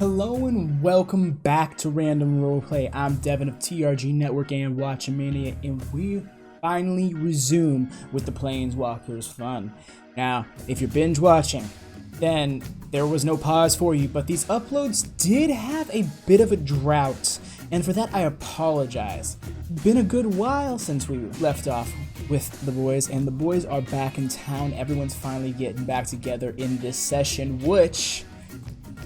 Hello and welcome back to Random Roleplay. I'm Deven of TRG Network and Watchmania, and we finally resume with the Planeswalkers fun. Now, if you're binge watching, then there was no pause for you, but these uploads did have a bit of a drought, and for that I apologize. Been a good while since we left off with the boys, and the boys are back in town. Everyone's finally getting back together in this session, which,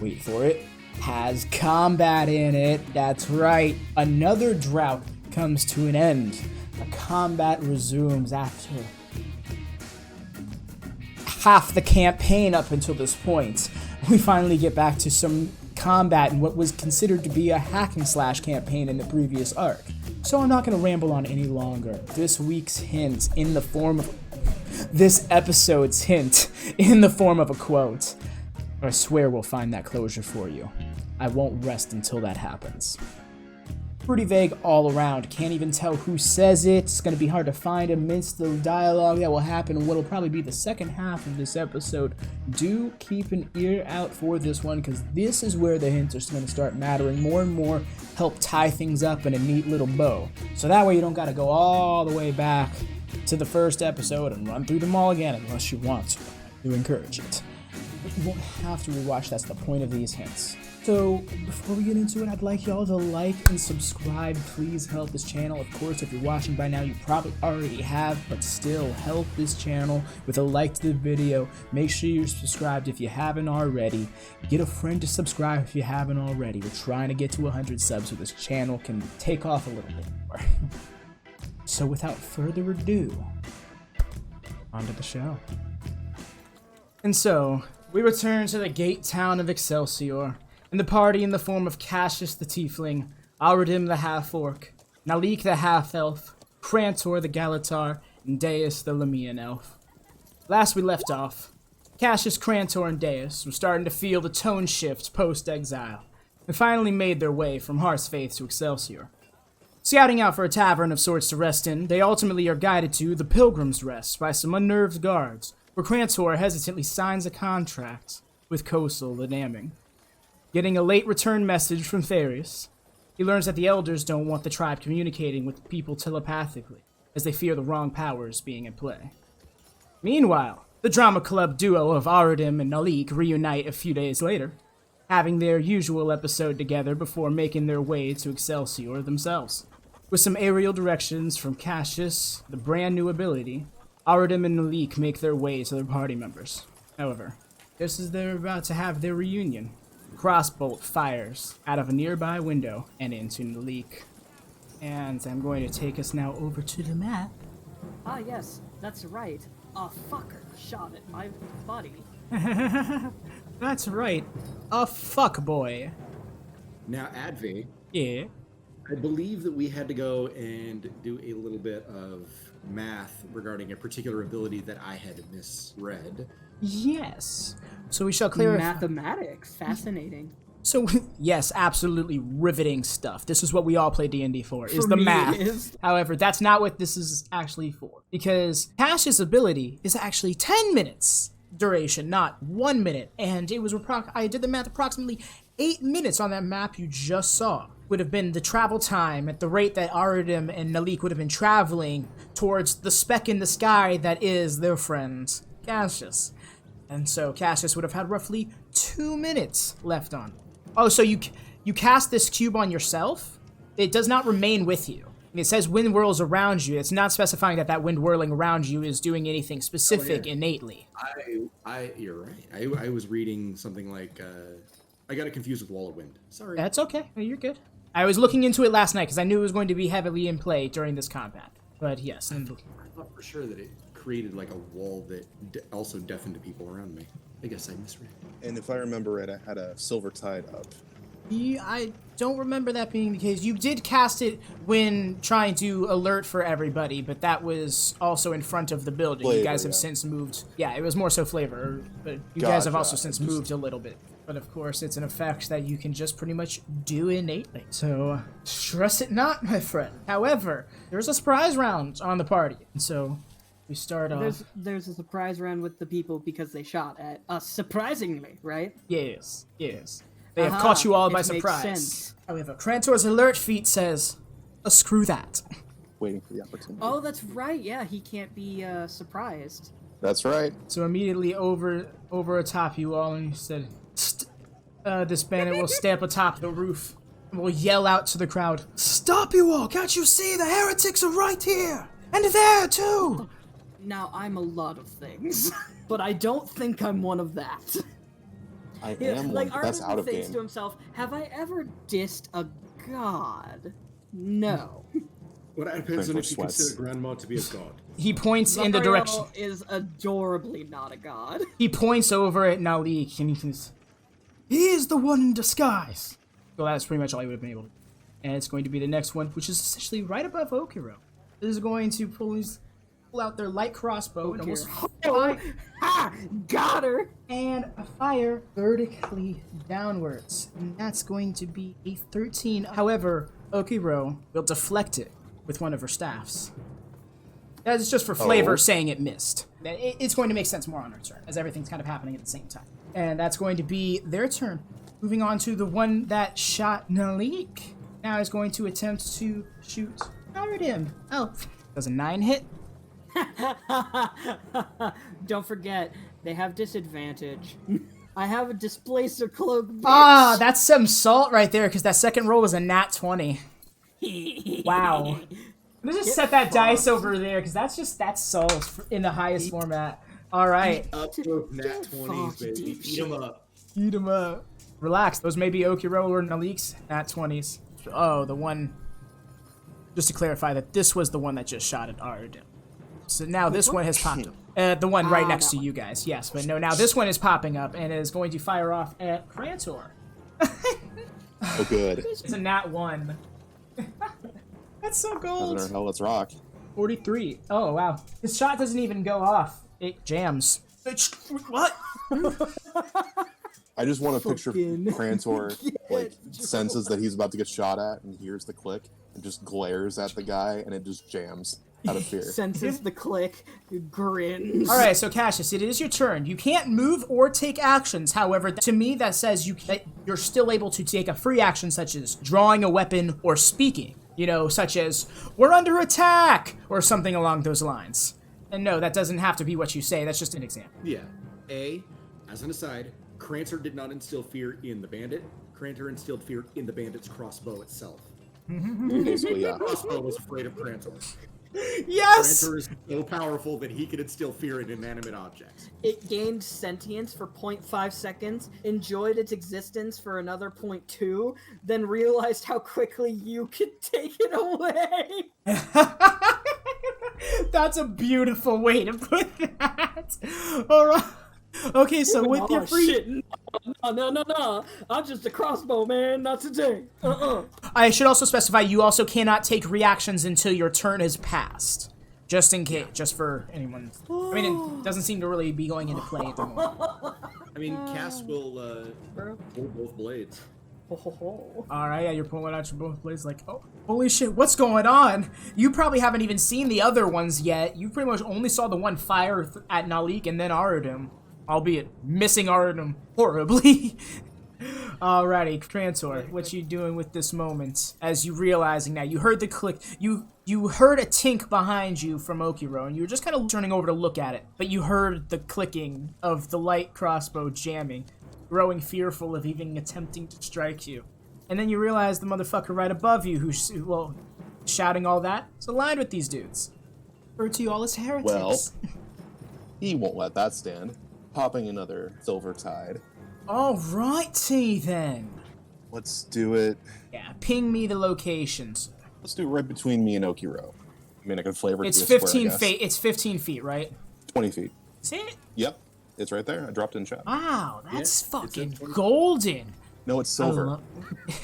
wait for it, has combat in it. That's right, another drought comes to an end. The combat resumes after half the campaign up until this point. We finally get back to some combat in what was considered to be a hack and slash campaign in the previous arc. So I'm not going to ramble on any longer. This week's hint in the form of this episode's hint in the form of a quote. I swear we'll find that closure for you. I won't rest until that happens. Pretty vague all around. Can't even tell who says it. It's going to be hard to find amidst the dialogue that will happen in what will probably be the second half of this episode. Do keep an ear out for this one, because this is where the hints are going to start mattering more and more. Help tie things up in a neat little bow. So that way you don't got to go all the way back to the first episode and run through them all again unless you want to. I do encourage it. But you won't have to rewatch. That's the point of these hints. So, before we get into it, I'd like y'all to like and subscribe. Please help this channel. Of course, if you're watching by now, you probably already have, but still, help this channel with a like to the video. Make sure you're subscribed if you haven't already. Get a friend to subscribe if you haven't already. We're trying to get to 100 subs so this channel can take off a little bit more. So, without further ado, on to the show. And so, we return to the gate town of Excelsior. And the party in the form of Cassius the Tiefling, Arudim the Half-Orc, Naleek the Half-Elf, Crantor the Gallataur, and Deis the Lamian Elf. Last we left off, Cassius, Crantor, and Deis were starting to feel the tone shift post-exile, and finally made their way from Hearth's Faith to Excelsior. Scouting out for a tavern of sorts to rest in, they ultimately are guided to the Pilgrim's Rest by some unnerved guards, where Crantor hesitantly signs a contract with Kosel the Damning. Getting a late return message from Therius, he learns that the elders don't want the tribe communicating with people telepathically, as they fear the wrong powers being at play. Meanwhile, the drama club duo of Arudim and Naleek reunite a few days later, having their usual episode together before making their way to Excelsior themselves. With some aerial directions from Cassius, the brand new ability, Arudim and Naleek make their way to their party members. However, just as they're about to have their reunion, crossbolt fires out of a nearby window and into Naleek. And I'm going to take us now over to the map. Ah, yes, that's right. A fucker shot at my body. That's right, a fuck boy. Now, Advy, Yeah. I believe that we had to go and do a little bit of math regarding a particular ability that I had misread. Yes. So we shall clarify. Mathematics, fascinating. So, yes, absolutely riveting stuff. This is what we all play D&D for, is the me, math. it is. However, that's not what this is actually for. Because Cassius' ability is actually 10 minutes duration, not 1 minute. And it was, I did the math, approximately 8 minutes on that map you just saw. Would have been the travel time at the rate that Arudim and Naleek would have been traveling towards the speck in the sky that is their friend, Cassius. And so Cassius would have had roughly 2 minutes left on. Oh, so you cast this cube on yourself? It does not remain with you. It says wind whirls around you. It's not specifying that that wind whirling around you is doing anything specific innately. You're right. I was reading something like, I got it confused with Wall of Wind. Sorry. That's okay. You're good. I was looking into it last night because I knew it was going to be heavily in play during this combat. But yes. I thought for sure that it created like a wall that also deafened people around me. I guess I misread. And if I remember right, I had a silver tide up. Yeah, I don't remember that being the case. You did cast it when trying to alert for everybody, but that was also in front of the building. Flavor, you guys have yeah. since moved. Yeah, it was more so flavor, but you guys have also since moved a little bit. But of course, it's an effect that you can just pretty much do innately. So, stress it not, my friend. However, there's a surprise round on the party. And so, we start off... There's a surprise round with the people because they shot at us, surprisingly, right? Yes, yes. They have Aha, caught you all by it makes surprise. sense. However, Crantor's alert feat says, screw that. Waiting for the opportunity. Oh, that's right. Yeah, he can't be surprised. That's right. So immediately over atop you all, and he said, this bandit will stamp atop the roof and will yell out to the crowd, "Stop you all! Can't you see the heretics are right here? And there too!" Now, I'm a lot of things, but I don't think I'm one of that. I Yeah, am like, one. That's Arudim out of thinks game. to himself, have I ever dissed a god? No. Well, that depends on Crantor if you sweats. consider Grandma to be a god. He points in the Zariel direction. is adorably not a god. He points over at Naleek, and he says, "He is the one in disguise." So that's pretty much all he would have been able to do. And it's going to be the next one, which is essentially right above Okiro. This is going to pull out their light crossbow and almost Ha! Got her! and fire vertically downwards. And that's going to be a 13. However, Okiro will deflect it with one of her staffs. That's just for flavor saying it missed. It's going to make sense more on her turn, as everything's kind of happening at the same time. And that's going to be their turn. Moving on to the one that shot Naleek. Now is going to attempt to shoot Arudim. Oh, does a 9 hit? Don't forget, they have disadvantage. I have a displacer cloak, bitch. Ah, that's some salt right there, because that second roll was a nat 20. Wow. Let's just set that dice over there, because that's salt in the highest format. All right. Up to nat 20s, baby. Eat them up. Eat them up. Relax. Those may be Okiro or Naleek's nat 20s. Oh, the one... Just to clarify that this was the one that just shot at Arudim. So now this one has popped up. The one right next to you guys. Yes, but no, now this one is popping up and is going to fire off at Crantor. Oh, good. It's a nat 1. That's so gold. Hell, let's rock. 43. Oh, wow. His shot doesn't even go off. It jams. What? I just want to picture Fucking Crantor, like, senses that he's about to get shot at and hears the click and just glares at the guy and it just jams out of fear. Senses the click, grins. All right, so Cassius, it is your turn. You can't move or take actions. However, to me, that says that you're still able to take a free action, such as drawing a weapon or speaking. You know, such as, "We're under attack," or something along those lines. And no, that doesn't have to be what you say. That's just an example. Yeah. As an aside, Crantor did not instill fear in the bandit. Crantor instilled fear in the bandit's crossbow itself. Basically, yeah. Crossbow was afraid of Crantor. Yes! Crantor is so powerful that he can instill fear in inanimate objects. It gained sentience for 0.5 seconds, enjoyed its existence for another 0.2, then realized how quickly you could take it away. That's a beautiful way to put that. All right. Okay, so with your free... Shit. No. I'm just a crossbow, man. Not today. I should also specify you also cannot take reactions until your turn has passed. Just in case, just for anyone. I mean, it doesn't seem to really be going into play at the moment. I mean, Cass will pull both blades. Alright, yeah, you're pulling out your both blades like, oh, holy shit, what's going on? You probably haven't even seen the other ones yet. You pretty much only saw the one fire at Naleek and then Arudim. Albeit missing Arudim horribly. Alrighty, Crantor, what you doing with this moment? As you realizing now, you heard the click, you heard a tink behind you from Okiro, and you were just kind of turning over to look at it, but you heard the clicking of the light crossbow jamming, growing fearful of even attempting to strike you. And then you realize the motherfucker right above you, who's, well, shouting all that, is aligned with these dudes. Referred to you all as heretics. Well, he won't let that stand. Popping another silver tide. Alrighty then. Let's do it. Yeah, ping me the locations. Let's do it right between me and Okiro. I mean, I can flavor it It's to be a 15 square, I guess. feet. It's 15 feet, right? 20 feet. Is it? Yep, it's right there. I dropped it in chat. Wow, that's Yeah, it's fucking 20. golden. No, it's silver.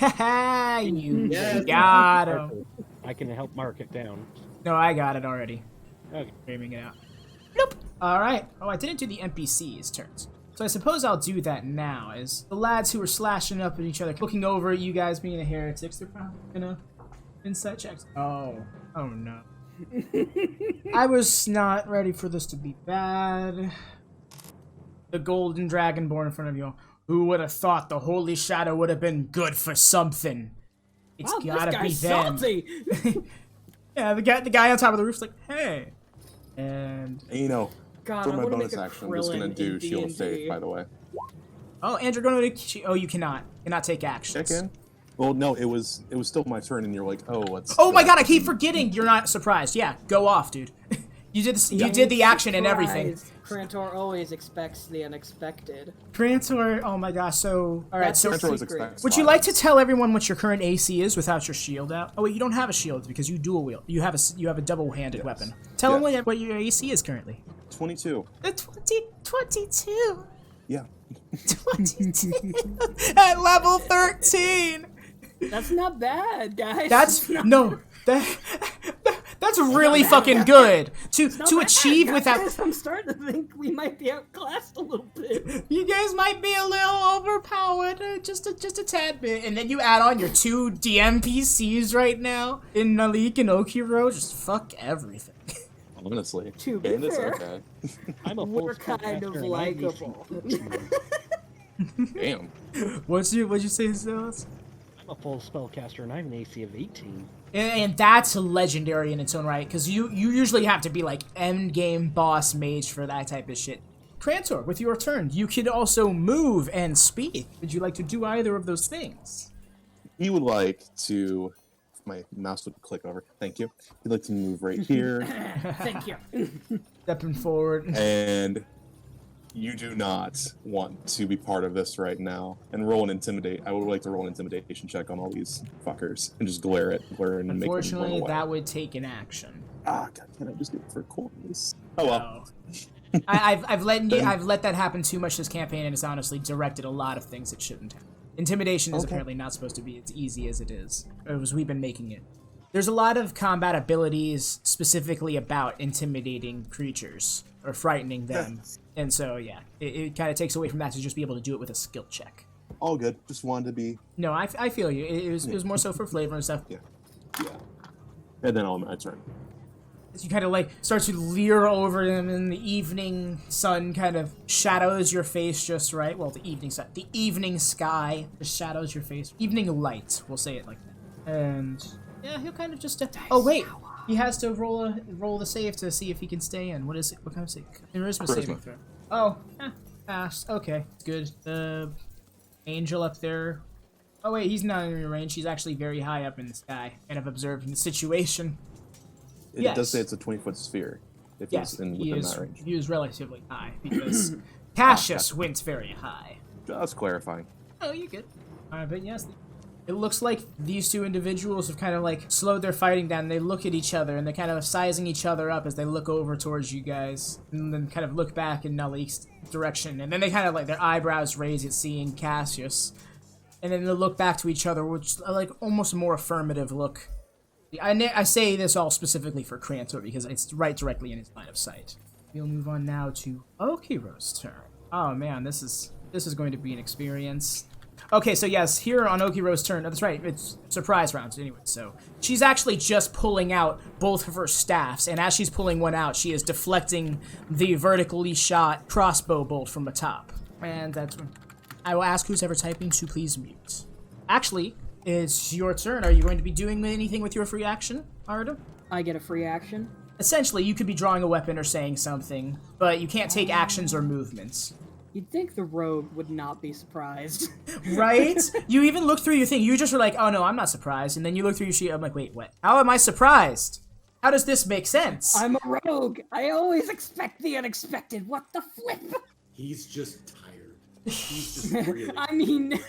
Haha, you Yes. got him. I can help mark it down. No, I got it already. Okay. Framing it out. Nope. All right. Oh, I didn't do the NPCs' turns. So I suppose I'll do that now, as the lads who were slashing up at each other, looking over at you guys being the heretics, they're probably gonna insight checks. Oh no. I was not ready for this to be bad. The golden dragonborn in front of you all. Who would have thought the Holy Shadow would have been good for something? It's Wow, gotta this be guy's them. salty. Yeah, the guy on top of the roof's like, hey. And You know, God, for I my want to bonus make a action, I'm just gonna Krillin do in Shield of D&D. Faith, by the way. oh, and you're going to oh, you cannot take actions. Check in. Well, no, it was still my turn, and you're like, oh, what's? Oh my God, I keep forgetting. You're not surprised. Yeah, go off, dude. You did the action and everything. Surprise. Crantor always expects the unexpected. Crantor, oh my gosh. So, all right. That's So, his Crantor secret. expects would you like to violence. tell everyone what your current AC is without your shield out? Oh wait, you don't have a shield because you dual wield. You have a double-handed Yes. weapon. Tell them Yes. what your AC is currently. 22. 22. Yeah. 22. At level 13. That's not bad, guys. That's not no. That's really fucking good to bad, achieve guys. without. I'm starting to think we might be outclassed a little bit. You guys might be a little overpowered, just a tad bit, and then you add on your 2 DMPCs right now in Naleek and Okiro. Just fuck everything. Honestly. To be And it's fair. okay. I'm a full We're kind of spellcaster and I'm likable. Damn. What'd you say, Zealous? I'm a full spellcaster and I have an AC of 18. And that's legendary in its own right, because you usually have to be like end game boss mage for that type of shit. Crantor, with your turn, you could also move and speak. Would you like to do either of those things? He would like to. My mouse would click over. Thank you. He'd like to move right here, Thank you. Stepping forward. and you do not want to be part of this right now. And roll an intimidate. I would like to roll an intimidation check on all these fuckers and just glare and make them run Unfortunately, away. that would take an action. Ah, God, can I just do it for corners? Oh well. Oh. I've let that happen too much this campaign, and it's honestly directed a lot of things it shouldn't have. Intimidation is Okay. apparently not supposed to be as easy as it is, or as we've been making it. There's a lot of combat abilities specifically about intimidating creatures or frightening them, and so yeah, it kind of takes away from that to just be able to do it with a skill check. All good. Just wanted to be. No, I feel you. It was more so for flavor and stuff. Yeah. And then on my turn. As you kind of like start to leer over them, and the evening sun kind of shadows your face just right. Well, the evening sky just shadows your face. Evening light, we'll say it like that. And yeah, he'll kind of just. Oh wait, he has to roll the save to see if he can stay in. What is it? What kind of save? Charisma saving throw. Oh, pass. Okay, good. The angel up there. Oh wait, he's not in your range. He's actually very high up in the sky, kind of observing the situation. It Yes. does say it's a 20-foot sphere. If Yes, it's within he that range. is relatively high because Cassius went very high. Just clarifying. Oh, you're good. But yes, it looks like these two individuals have kind of like slowed their fighting down. They look at each other and they're kind of sizing each other up as they look over towards you guys, and then kind of look back in Naleek's direction, and then they kind of like their eyebrows raise at seeing Cassius, and then they look back to each other, which like almost a more affirmative look. I say this all specifically for Crantor because it's right directly in his line of sight. We'll move on now to Okiro's turn. Oh man, this is going to be an experience. Okay, so yes, here on Okiro's turn, that's right, it's surprise rounds anyway, so she's actually just pulling out both of her staffs, and as she's pulling one out, she is deflecting the vertically shot crossbow bolt from the top. And that's when I will ask who's ever typing to please mute. Actually, it's your turn. Are you going to be doing anything with your free action, Arudim? I get a free action. Essentially, you could be drawing a weapon or saying something, but you can't take actions or movements. You'd think the rogue would not be surprised. Right? You even look through your thing. You just were like, oh no, I'm not surprised. And then you look through your sheet. I'm like, wait, what? How am I surprised? How does this make sense? I'm a rogue. I always expect the unexpected. What the flip? He's just tired. He's just really. I mean,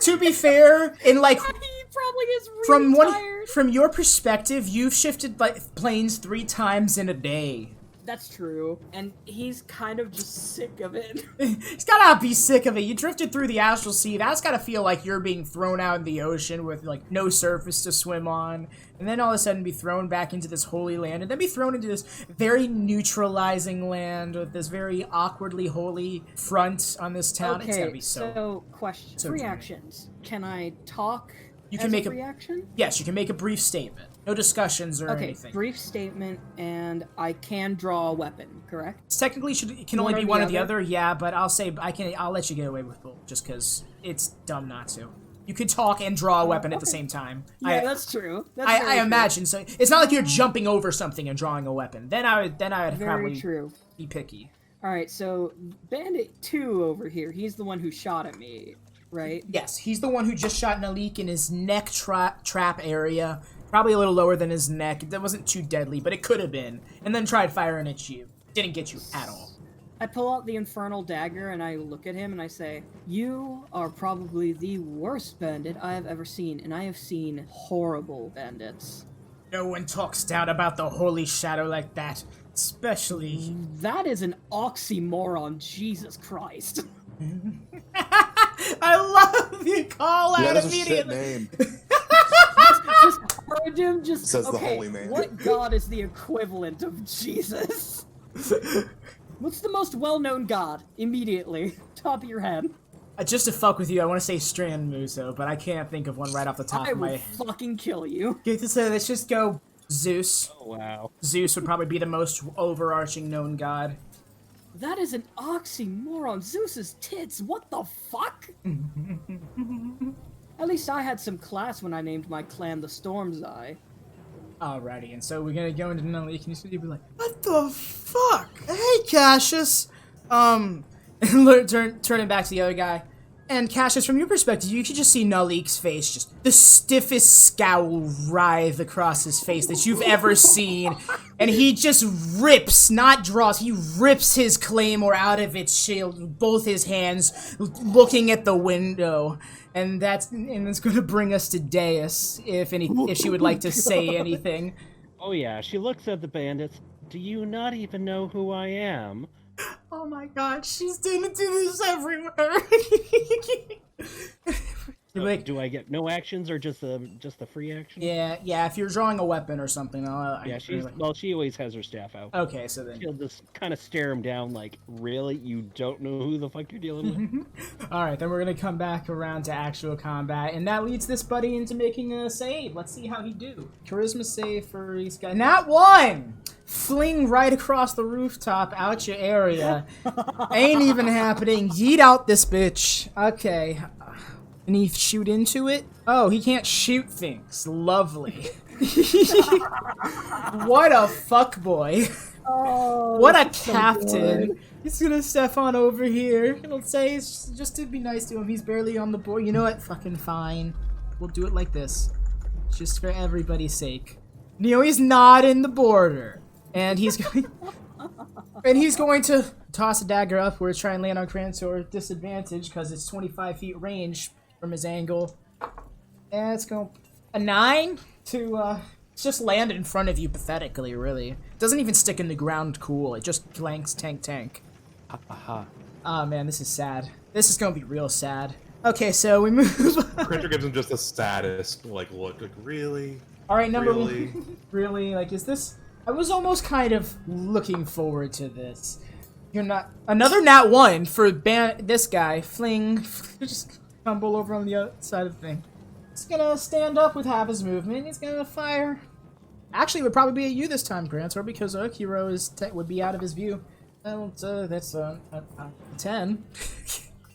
To be fair, in like he probably is really tired. from your perspective, you've shifted like planes 3 times in a day. That's true. And he's kind of just sick of it. He's gotta be sick of it. You drifted through the astral sea. That's gotta feel like you're being thrown out in the ocean with like no surface to swim on, and then all of a sudden be thrown back into this holy land, and then be thrown into this very neutralizing land with this very awkwardly holy front on this town. It's gotta Okay, be so. so question. so Free draining. actions. Can I talk? You can as make a reaction? Yes, you can make a brief statement. No discussions or Okay, anything. brief statement, and I can draw a weapon, correct? It can only be one or the other. Yeah, but I'll let you get away with both, just because it's dumb not to. You could talk and draw a weapon at the same time. Yeah, that's true. That's I very true. imagine so. It's not like you're jumping over something and drawing a weapon. Then I would Very probably true. be picky. All right, so Bandit 2 over here, he's the one who shot at me, right? Yes, he's the one who just shot Naleek in his neck trap area. Probably a little lower than his neck. That wasn't too deadly, but it could have been. And then tried firing at you. Didn't get you at all. I pull out the infernal dagger and I look at him and I say, "You are probably the worst bandit I have ever seen, and I have seen horrible bandits." No one talks down about the holy shadow like that. Especially... That is an oxymoron, Jesus Christ. I love the call out That is a shit immediately. name. Just Arudim, just Says the okay, holy man. what god is the equivalent of Jesus? What's the most well-known god? Immediately. Top of your head. Just to fuck with you, I want to say Strand Muso, but I can't think of one right off the top I of my will head. fucking kill you. Okay, so let's just go Zeus. Oh, wow. Zeus would probably be the most overarching known god. That is an oxymoron. Zeus's tits. What the fuck? At least I had some class when I named my clan the Storm's Eye. Alrighty, and so we're gonna go into Naleek, and he's gonna be like, "What the fuck? Hey, Cassius." And turning back to the other guy. And Cassius, from your perspective, you could just see Naleek's face, just the stiffest scowl writhe across his face that you've ever seen. And he just rips, not draws, he rips his claymore out of its shield with both his hands, looking at the window. And it's going to bring us to Deis, if she would like to say anything. Oh yeah, she looks at the bandits. Do you not even know who I am? Oh my god, she's gonna do this everywhere. Like, Do I get no actions or just the free action? yeah, if you're drawing a weapon or something, Yeah, she always has her staff out. Okay, so then. She'll just kind of stare him down like, really? You don't know who the fuck you're dealing with? Alright, then we're gonna come back around to actual combat, and that leads this buddy into making a save. Let's see how he do. Charisma save for these guys. Not one! Fling right across the rooftop out your area. Ain't even happening. Yeet out this bitch. Okay. Can he shoot into it? Oh, he can't shoot things. Lovely. What a fuckboy. Oh, What a captain. He's gonna step on over here. It'll say it's just to be nice to him. He's barely on the board. You know what? Fucking fine. We'll do it like this. Just for everybody's sake. You know, he's not in the border. And he's going... And he's going to toss a dagger upwards, try and land on Crantor at disadvantage, because it's 25 feet range from his angle. And it's going... A 9 to, just land in front of you pathetically, really. It doesn't even stick in the ground cool. It just blanks tank. Aha. Oh man, this is sad. This is gonna be real sad. Okay, so we move... Crantor gives him just the saddest, like, look, like, really? Alright, number Really? one. Really? Like, is this... I was almost kind of looking forward to this. You're not... Another nat 1 for this guy. Fling. Just tumble over on the other side of the thing. He's gonna stand up with half his movement. He's gonna fire. Actually, it would probably be at you this time, Crantor, because Hero would be out of his view. That's 10.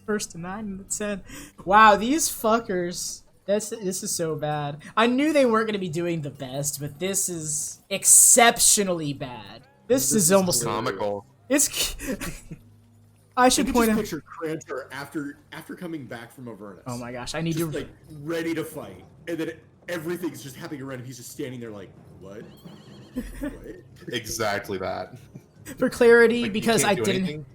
First to 9 and 10. Wow, these fuckers... This is so bad. I knew they weren't going to be doing the best, but this is exceptionally bad. This is almost comical. It's. I should point out. Picture Crantor after coming back from Avernus. Oh my gosh, I need just to. like ready to fight, and then everything's just happening around him. He's just standing there like, what? What? Exactly that. For clarity, Like, you because can't do anything?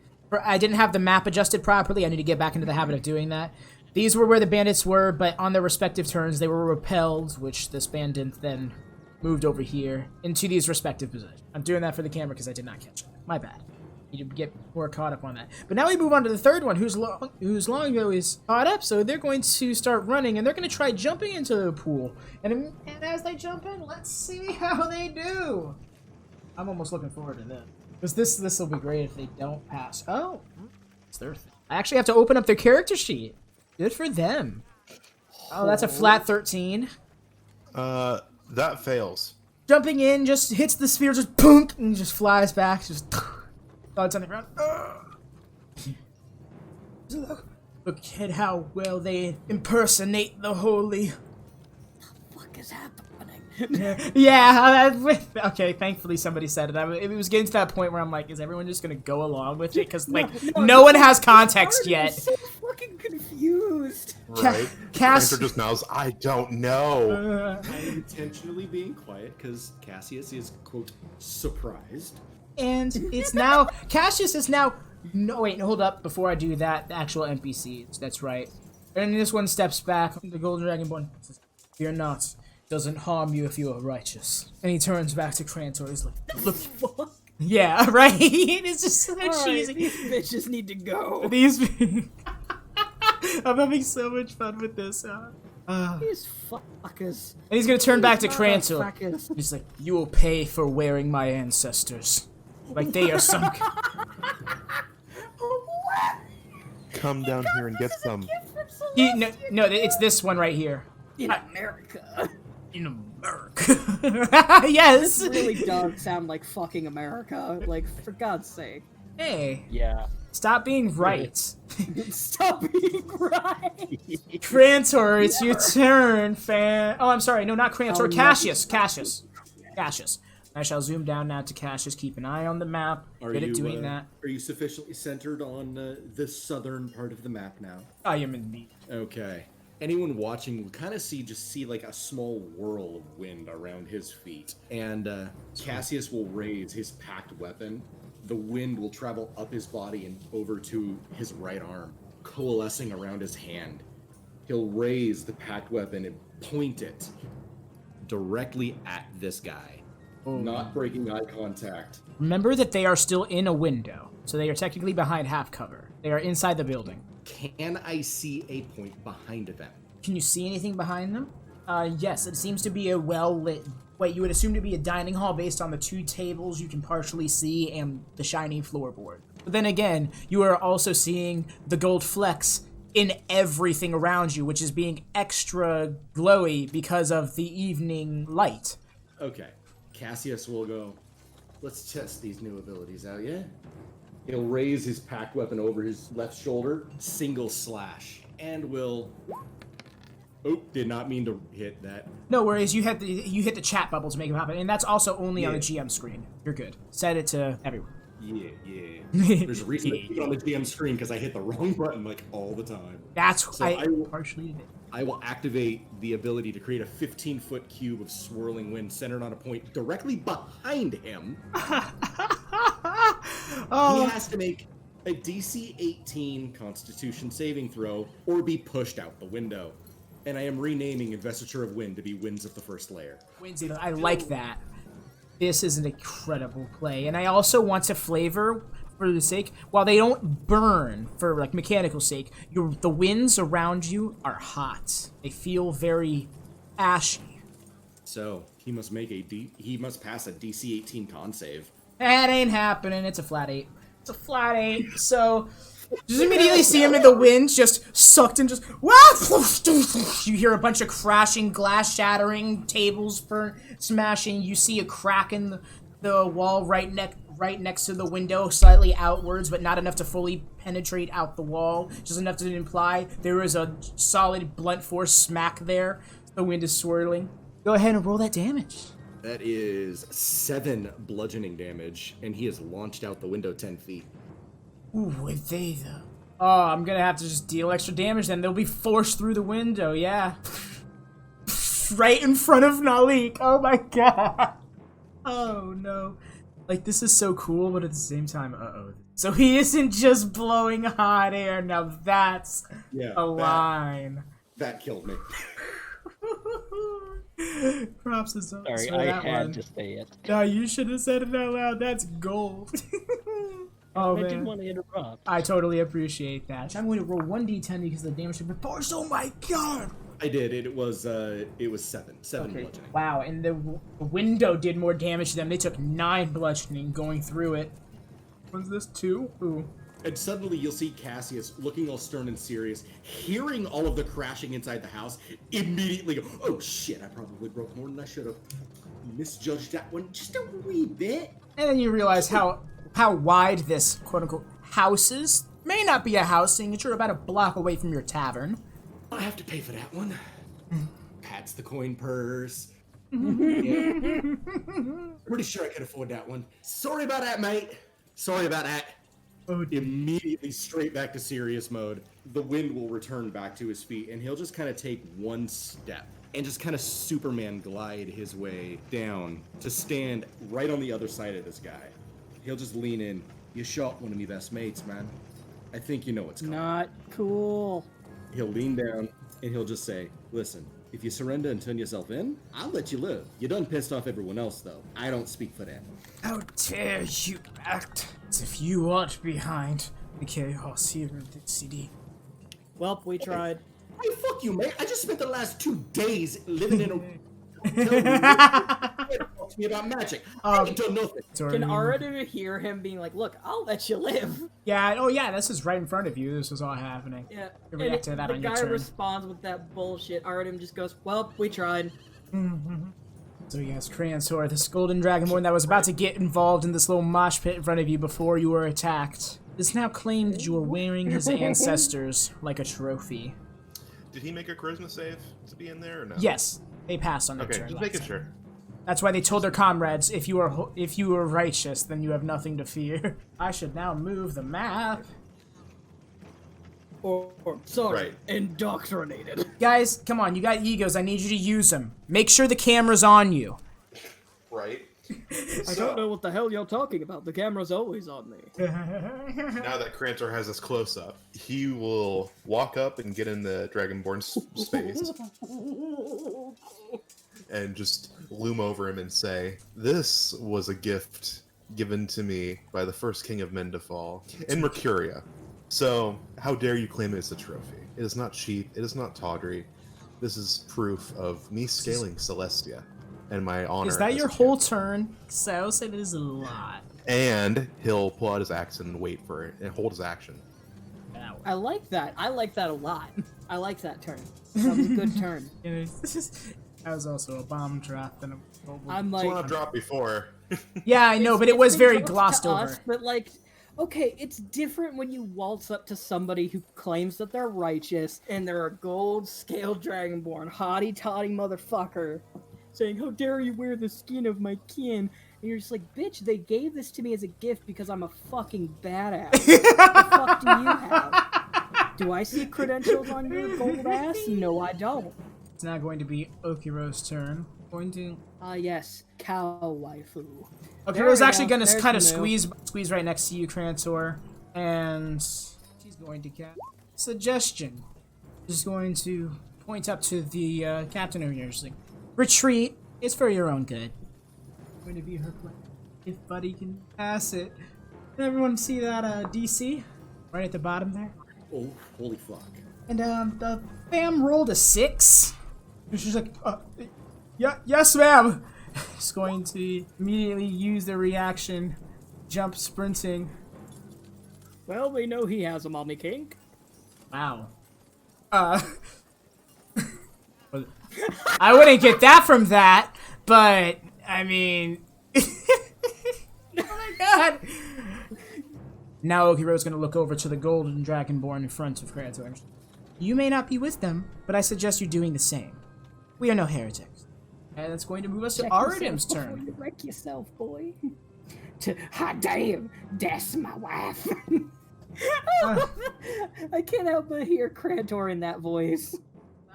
I didn't have the map adjusted properly. I need to get back into the habit of doing that. These were where the bandits were, but on their respective turns, they were repelled, which this bandit then moved over here into these respective positions. I'm doing that for the camera because I did not catch it. My bad. Need to get more caught up on that. But now we move on to the third one, who's long ago is caught up, so they're going to start running, and they're going to try jumping into the pool. And as they jump in, let's see how they do. I'm almost looking forward to that. Because this will be great if they don't pass. Oh, it's their thing. I actually have to open up their character sheet. Good for them. Oh, that's a flat 13. That fails. Jumping in, just hits the sphere, just punk, and just flies back. Just thoughts on the ground. Look at how well they impersonate the holy. What is happening? Yeah, okay, thankfully somebody said it. It was getting to that point where I'm like, is everyone just gonna go along with it? Because, like, no one has context yet. I'm so fucking confused. Right? Crantor just knows, I don't know. I'm intentionally being quiet because Cassius is, quote, surprised. And it's now, Cassius is now, no, wait, hold up, before I do that, the actual NPCs, that's right. And this one steps back, the Golden Dragonborn says, fear not. Doesn't harm you if you are righteous. And he turns back to Crantor. He's like, look. Fuck. Yeah, right? It's just so cheesy. These bitches need to go. These. I'm having so much fun with this. These fuckers. And he's gonna turn back to Crantor. Motherfuckers. He's like, you will pay for wearing my ancestors. Like they are some. Come down here and get some. No, it's this one right here. In America. In America. Yes. This really does sound like fucking America. Like, for God's sake. Hey. Yeah. Stop being right. Stop being right. Crantor, it's your turn, fan. Oh, I'm sorry. No, not Crantor. Cassius. I shall zoom down now to Cassius. Keep an eye on the map. Good at doing that. Are you sufficiently centered on the southern part of the map now? I am indeed. Okay. Anyone watching will kind of see like a small whirl of wind around his feet. And Cassius will raise his packed weapon. The wind will travel up his body and over to his right arm, coalescing around his hand. He'll raise the packed weapon and point it directly at this guy. Not breaking eye contact. Remember that they are still in a window, so they are technically behind half cover. They are inside the building. Can I see a point behind them? Can you see anything behind them? Yes, it seems to be a well-lit... Wait, you would assume to be a dining hall based on the 2 tables you can partially see and the shiny floorboard. But then again, you are also seeing the gold flecks in everything around you, which is being extra glowy because of the evening light. Okay. Cassius will go, let's test these new abilities out, yeah? He'll raise his packed weapon over his left shoulder, single slash, and will... Oh, did not mean to hit that. No worries, you hit the chat bubble to make it happen, and that's also only on the GM screen. You're good. Set it to everyone. Yeah. There's a reason I keep it on the GM screen because I hit the wrong button like all the time. That's So I partially did it. I will activate the ability to create a 15-foot cube of swirling wind centered on a point directly behind him. He has to make a DC 18 Constitution saving throw or be pushed out the window. And I am renaming Investiture of Wind to be Winds of the First Layer. I like that. This is an incredible play. And I also want to flavor, for the sake, while they don't burn for like mechanical sake, the winds around you are hot. They feel very ashy. So he must pass a DC 18 con save. That ain't happening. It's a flat 8. It's a flat 8. So just immediately see him in the wind, just sucked and just you hear a bunch of crashing, glass shattering, tables smashing. You see a crack in the wall right next to the window, slightly outwards, but not enough to fully penetrate out the wall. Just enough to imply there is a solid blunt force smack there. The wind is swirling. Go ahead and roll that damage. That is 7 bludgeoning damage, and he is launched out the window 10 feet. Ooh, with they though. Oh, I'm gonna have to just deal extra damage then. They'll be forced through the window, yeah. Right in front of Naleek. Oh my god. Oh no. Like, this is so cool, but at the same time, uh-oh. So he isn't just blowing hot air. Now that's a line. That killed me. Props is up. Sorry, for I that had one. to say it. No, you should have said it out loud. That's gold. Oh, I man. didn't want to interrupt. I totally appreciate that. I'm going to roll 1d10 because of the damage to the force. Oh my god! I did. It was 7. 7 bludgeoning. Wow, and the window did more damage to them. They took 9 bludgeoning going through it. Was this 2? Ooh. And suddenly you'll see Cassius looking all stern and serious, hearing all of the crashing inside the house, immediately go, oh shit, I probably broke more than I should have. Misjudged that one just a wee bit. And then you realize how wide this quote-unquote house is. May not be a house, seeing that you're about a block away from your tavern. I have to pay for that one. Pats the coin purse. Yeah. Pretty sure I could afford that one. Sorry about that, mate. Sorry about that. Immediately straight back to serious mode. The wind will return back to his feet, and he'll just kind of take one step and just kind of Superman glide his way down to stand right on the other side of this guy. He'll just lean in. You shot one of me best mates, man. I think you know what's coming. Not cool. He'll lean down and he'll just say, listen, if you surrender and turn yourself in, I'll let you live. You done pissed off everyone else, though. I don't speak for them. How dare you act as if you aren't behind the chaos here in the city. Well, we tried. Hey, fuck you, mate. I just spent the last 2 days living in a... Talk to me about magic. I ain't done nothing. Can Arudim hear him being like, look, I'll let you live? Yeah, oh yeah, this is right in front of you. This is all happening. Yeah. You react to that the on your guy turn. responds with that bullshit. Arudim just goes, well, we tried. So yes, Crantor, this golden dragonborn that was about to get involved in this little mosh pit in front of you before you were attacked, is now claimed that you were wearing his ancestors like a trophy. Did he make a charisma save to be in there or no? Yes, they passed on their Okay, turn. just last making time. sure. That's why they told their comrades, if you are righteous, then you have nothing to fear. I should now move the map. Or sorry, Right. indoctrinated. Guys, come on, you got egos. I need you to use them. Make sure the camera's on you. Right. I don't know what the hell you're talking about. The camera's always on me. Now that Crantor has this close up, he will walk up and get in the Dragonborn's space and just loom over him and say, "This was a gift given to me by the first king of Mendefall in Mercuria. So, how dare you claim it as a trophy? It is not cheap, it is not tawdry. This is proof of me scaling Celestia and my honor." Is that as your a whole champion. turn? So it is a lot. And he'll pull out his axe and wait for it and hold his action. I like that. I like that a lot. I like that turn. That was a good turn. That was also a bomb drop and a... I'm It's one like, I've dropped before. Yeah, I know, but it was been very dropped glossed to over. us, but like, okay, it's different when you waltz up to somebody who claims that they're righteous and they're a gold-scaled dragonborn, hottie-toddy motherfucker, saying, how dare you wear the skin of my kin? And you're just like, bitch, they gave this to me as a gift because I'm a fucking badass. What the fuck do you have? Do I see credentials on your gold ass? No, I don't. It's now going to be Okiro's turn. Going to... Yes, cow waifu. Okiro's actually going to There's kind of the move. squeeze right next to you, Crantor. And she's going to cast suggestion. She's going to point up to the captain over here. She's like, retreat. It's for your own good. Going to be her plan. If Buddy can pass it. Can everyone see that DC? Right at the bottom there? Oh, holy fuck. And the fam rolled a 6. And she's like, yeah, yes, ma'am. She's going to immediately use the reaction, jump sprinting. Well, we know he has a mommy kink. Wow. I wouldn't get that from that, but I mean, oh my god. Now Okiro's going to look over to the golden dragonborn in front of Crantor. You may not be with them, but I suggest you doing the same. We are no heretics. And that's going to move us to Arudim's turn. Wreck yourself, boy. Hot damn, that's my wife. I can't help but hear Crantor in that voice.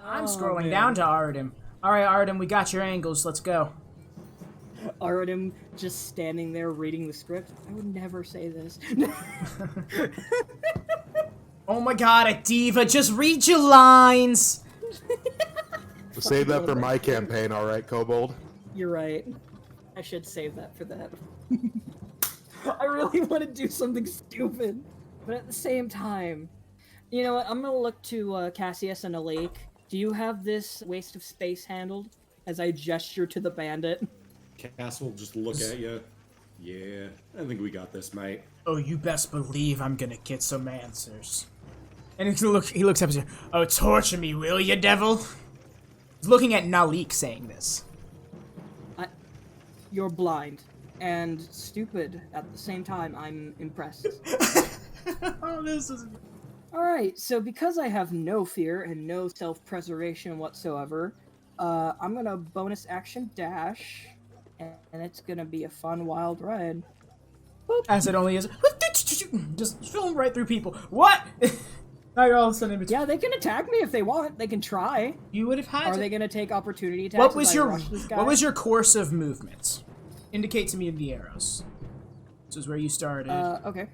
I'm scrolling down to Arudim. All right, Arudim, we got your angles. Let's go. Arudim just standing there reading the script. I would never say this. Oh my god, a diva, just read your lines! Save that for my campaign, alright, Kobold? You're right. I should save that for that. I really want to do something stupid, but at the same time, you know what? I'm gonna look to Cassius and Naleek. Do you have this waste of space handled? As I gesture to the bandit. Cass will just look at you. Yeah, I think we got this, mate. Oh, you best believe I'm gonna get some answers. And he looks up and says, oh, torture me, will you, devil? He's looking at Naleek saying this. You're blind and stupid at the same time. I'm impressed. Oh, this is... Alright, so because I have no fear and no self-preservation whatsoever, I'm gonna bonus action dash, and it's gonna be a fun, wild ride. Boop. As it only is. Just film right through people. What? Now you're all of a sudden in between. Yeah, they can attack me if they want. They can try. You would have had Are to... they gonna take opportunity attacks? What was as I rush this guy? what was your course of movement? Indicate to me in the arrows. This is where you started. Okay.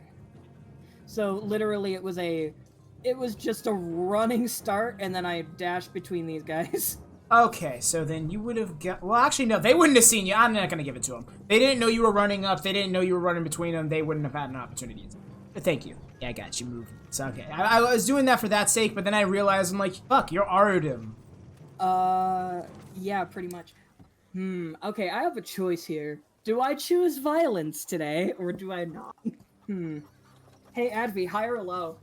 So literally, it was just a running start, and then I dashed between these guys. Okay, so then you would have got... Well, actually, no, they wouldn't have seen you. I'm not going to give it to them. They didn't know you were running up. They didn't know you were running between them. They wouldn't have had an opportunity. Thank you. Yeah, I got you moving. It's okay. I was doing that for that sake, but then I realized, I'm like, fuck, you're Arudim. Yeah, pretty much. Okay, I have a choice here. Do I choose violence today, or do I not? Hey, Advy, high or low?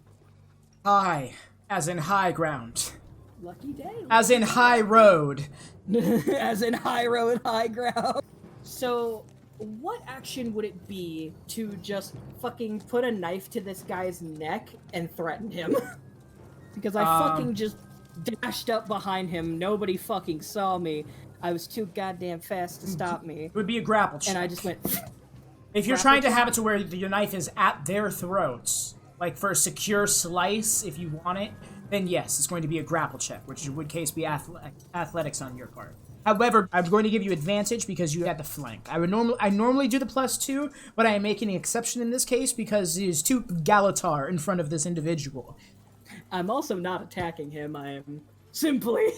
High, as in high ground. Lucky day. As in high road. As in high road, high ground. So, what action would it be to just fucking put a knife to this guy's neck and threaten him? Because I fucking just dashed up behind him. Nobody fucking saw me. I was too goddamn fast to stop me. It would be a grapple check. And I just went... If you're trying to have it to where your knife is at their throats, like for a secure slice, if you want it, then yes, it's going to be a grapple check, which would case be athletics on your part. However, I'm going to give you advantage because you had the flank. I normally do the +2, but I am making an exception in this case because there's 2 Gallataur in front of this individual. I'm also not attacking him. I am simply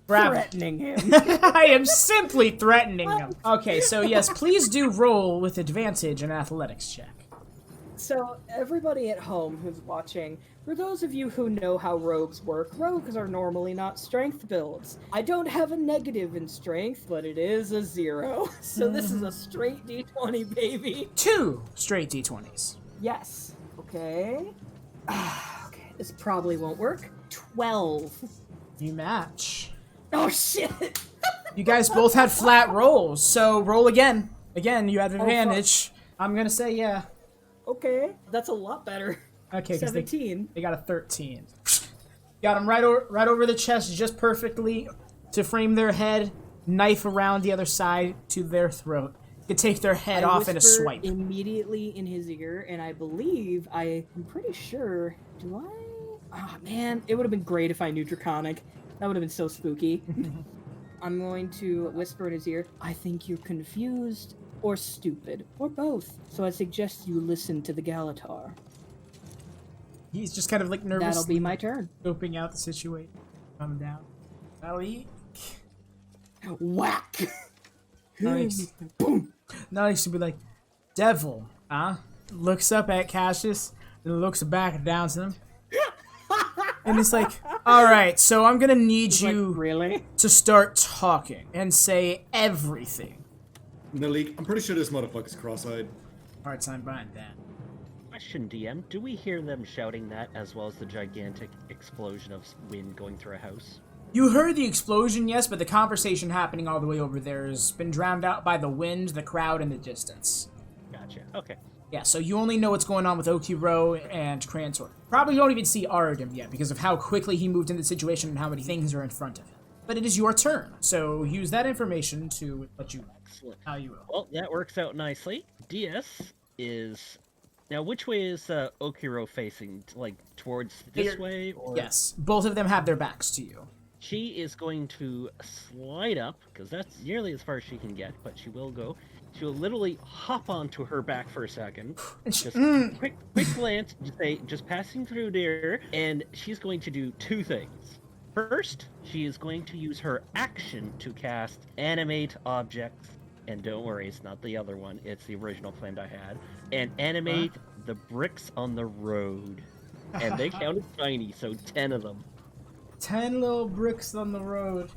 threatening him. I am simply threatening him. Okay, so yes, please do roll with advantage an athletics check. So, everybody at home who's watching, for those of you who know how rogues work, rogues are normally not strength builds. I don't have a negative in strength, but it is a 0. So this is a straight d20, baby. 2 straight d20s. Yes. Okay. Okay, this probably won't work. 12. You match. Oh, shit! You guys both had flat rolls, so roll again. Again, you have advantage. I'm gonna say yeah. Okay, that's a lot better. Okay, 17. They got a 13. Got him right over the chest, just perfectly to frame their head. Knife around the other side to their throat. You could take their head off in a swipe. Immediately in his ear, and I believe I'm pretty sure. Do I? Oh man, it would have been great if I knew Draconic. That would have been so spooky. I'm going to whisper in his ear. I think you're confused. Or stupid, or both. So I suggest you listen to the Gallataur. He's just kind of like nervous. That'll be my turn. Scoping out the situation. Come down. Naleek. Whack! Nice. Boom! Naleek should be like, devil, huh? Looks up at Cassius, and looks back down to them. And it's like, alright, so I'm gonna need you really? to start talking and say everything. Naleek, I'm pretty sure this motherfucker's cross-eyed. Hard time buying that. Question, DM, do we hear them shouting that as well as the gigantic explosion of wind going through a house? You heard the explosion, yes, but the conversation happening all the way over there has been drowned out by the wind, the crowd, and the distance. Gotcha. Okay. Yeah, so you only know what's going on with Okiro and Crantor. Probably don't even see Arudim yet because of how quickly he moved into the situation and how many things are in front of him. But it is your turn, so use that information to let you Excellent. how you will. Well, that works out nicely. Deis is... Now, which way is Okiro facing? Like, towards this way? Or... Yes, both of them have their backs to you. She is going to slide up, because that's nearly as far as she can get, but she will go. She will literally hop onto her back for a second. Just quick glance, just passing through there, and she's going to do 2 things. First, she is going to use her action to cast Animate Objects. And don't worry, it's not the other one. It's the original plan I had. And animate the bricks on the road. And they counted tiny, so 10 of them. 10 little bricks on the road.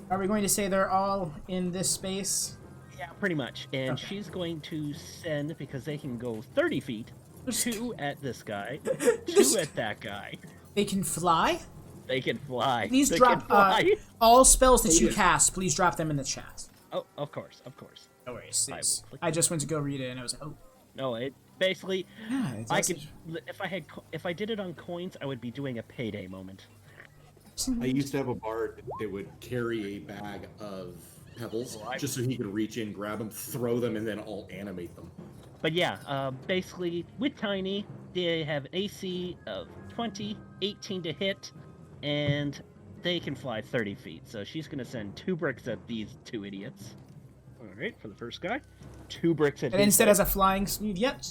Are we going to say they're all in this space? Yeah, pretty much. And she's going to send, because they can go 30 feet, 2 at this guy, 2 at that guy. They can fly? They can fly. Please They drop can fly. all spells that you cast. Please drop them in the chat. Oh, of course, of course. No worries. I will click I just went to go read it and I was like, oh. No, it basically. Yeah, it I does- could if I did it on coins, I would be doing a payday moment. I used to have a bard that would carry a bag of pebbles just so he could reach in, grab them, throw them, and then all animate them. But yeah, basically with Tiny, they have an AC of 20, 18 to hit, and they can fly 30 feet. So she's gonna send 2 bricks at these 2 idiots. All right, for the first guy, 2 bricks at And his instead head. as a flying speed, yep.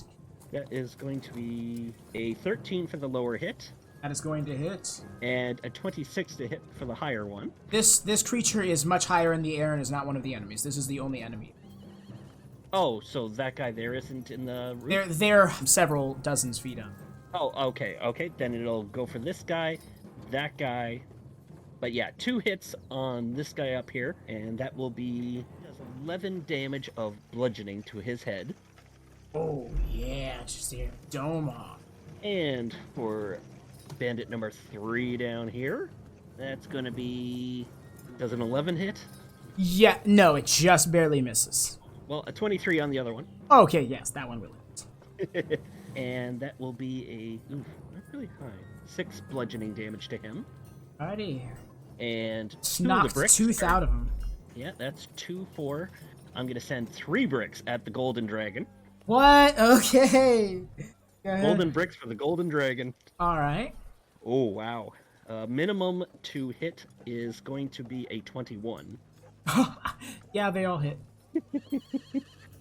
That is going to be a 13 for the lower hit, That is going to hit. and a 26 to hit for the higher one. This creature is much higher in the air and is not one of the enemies. This is the only enemy. Oh, so that guy there isn't in the roof? They're several dozens feet up. Oh, okay. Then it'll go for this guy, that guy. But yeah, 2 hits on this guy up here, and that will be 11 damage of bludgeoning to his head. Oh yeah, just a dome on. And for bandit number 3 down here, that's gonna be... Does an 11 hit? Yeah, no, it just barely misses. Well, a 23 on the other one. Okay, yes, that one will hit. And that will be a... Oof, not really high. 6 bludgeoning damage to him. Alrighty. And 2 of Knocked the bricks... tooth out of him. Yeah, that's 2, 4. I'm gonna send 3 bricks at the golden dragon. What? Okay. Go ahead. Golden bricks for the golden dragon. Alright. Oh, wow. Minimum to hit is going to be a 21. Yeah, they all hit.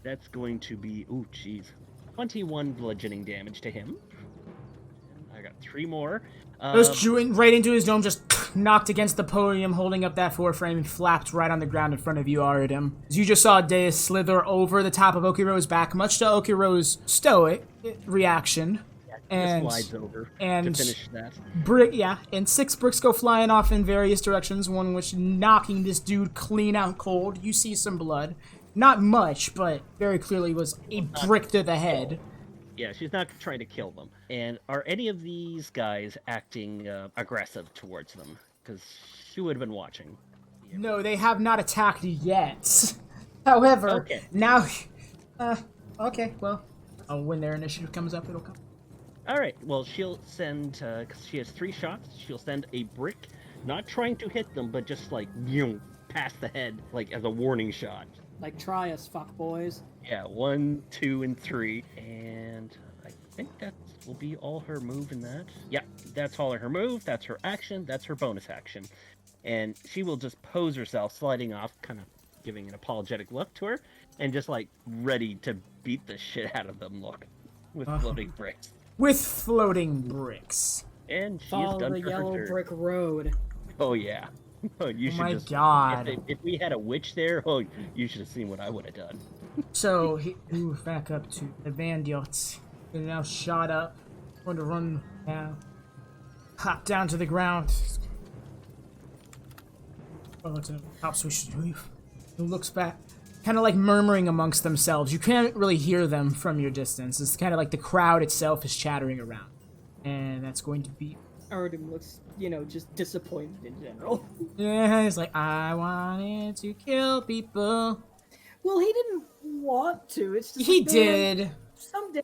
That's going to be... Ooh, jeez. 21 bludgeoning damage to him. I got 3 more. Goes chewing right into his dome, just knocked against the podium, holding up that 4-frame, and flapped right on the ground in front of you, Arudim. As you just saw Deis slither over the top of Okiro's back, much to Okiro's stoic reaction. And Just slides over and to finish that. and 6 bricks go flying off in various directions, one which knocking this dude clean out cold. You see some blood. Not much, but very clearly was a brick to the head. Yeah, she's not trying to kill them. And are any of these guys acting aggressive towards them? Because she would have been watching. No, they have not attacked yet. However, Okay. now... okay, well, when their initiative comes up, it'll come. Alright, well, she'll send, because she has 3 shots, she'll send a brick, not trying to hit them, but just like, past the head, like as a warning shot. Like, try us, fuck boys. Yeah, 1, 2, and 3, and I think that will be all her move in that. Yeah, that's all her move, that's her action, that's her bonus action. And she will just pose herself, sliding off, kind of giving an apologetic look to her, and just like ready to beat the shit out of them, look, with floating bricks. With floating bricks. And she's Follow done the for her yellow turn. brick road. Oh yeah. Oh, you should My just, God. If we had a witch there, oh, you should have seen what I would have done. So, he moved back up to the bandits. They're now shot up. Going to run down. Hop down to the ground. Oh, it's a perhaps we should move. He looks back. Kind of like murmuring amongst themselves. You can't really hear them from your distance. It's kind of like the crowd itself is chattering around. And that's going to be... Arudim looks, just disappointed in general. Yeah, he's like, I wanted to kill people. Well, he didn't want to. It's just He like, man, did. Someday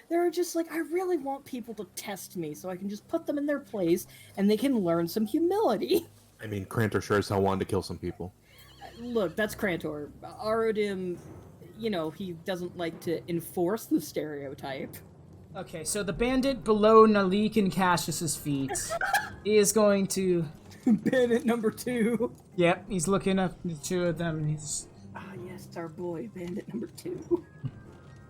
they're just like, I really want people to test me so I can just put them in their place and they can learn some humility. I mean, Crantor sure as hell wanted to kill some people. Look, that's Crantor. Arudim, he doesn't like to enforce the stereotype. Okay, so the bandit below Naleek and Cassius's feet is going to... Bandit number 2. Yep, he's looking up the 2 of them, and he's... Ah, yes, our boy, Bandit number 2.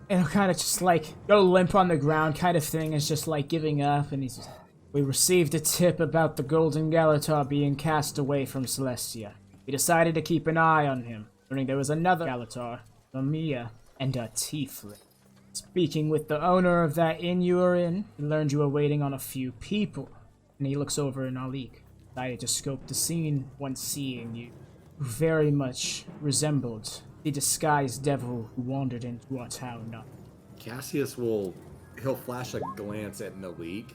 And he'll kind of just, like, go limp on the ground kind of thing, is just, like, giving up, and he's just... We received a tip about the Golden Gallataur being cast away from Celestia. We decided to keep an eye on him, learning there was another Gallataur, Lamia, and a Tiefling. Speaking with the owner of that inn you were in, he learned you were waiting on a few people. And he looks over at Naleek. Decided to scope the scene once seeing you. You very much resembled the disguised devil who wandered into our town. Cassius will he'll flash a glance at Naleek,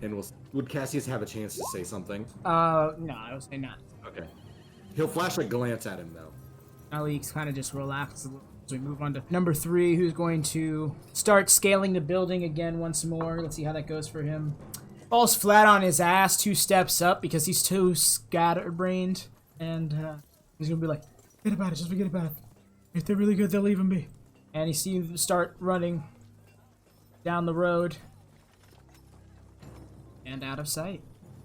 and would Cassius have a chance to say something? No, I would say not. Okay. He'll flash a glance at him though. Naleek's kind of just relaxed as we move on to number 3, who's going to start scaling the building again once more. Let's see how that goes for him. Falls flat on his ass 2 steps up because he's too scatterbrained, and he's gonna be like, forget about it, just forget about it. If they're really good, they'll leave him be. And you see him start running down the road and out of sight.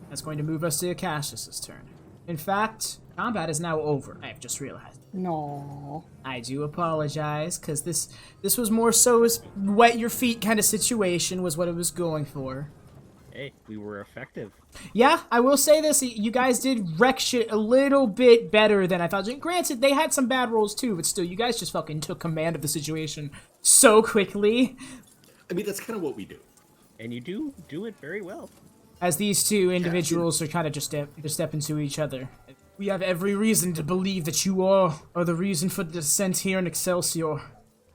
That's going to move us to Cassius's turn. In fact, combat is now over. I have just realized. No. I do apologize, because this was more so as wet your feet kind of situation was what it was going for. Hey, we were effective. Yeah, I will say this, you guys did wreck shit a little bit better than I thought. Granted, they had some bad rolls too, but still, you guys just fucking took command of the situation so quickly. I mean, that's kind of what we do. And you do it very well. As these 2 individuals are kind of just step into each other. We have every reason to believe that you all are the reason for the descent here in Excelsior.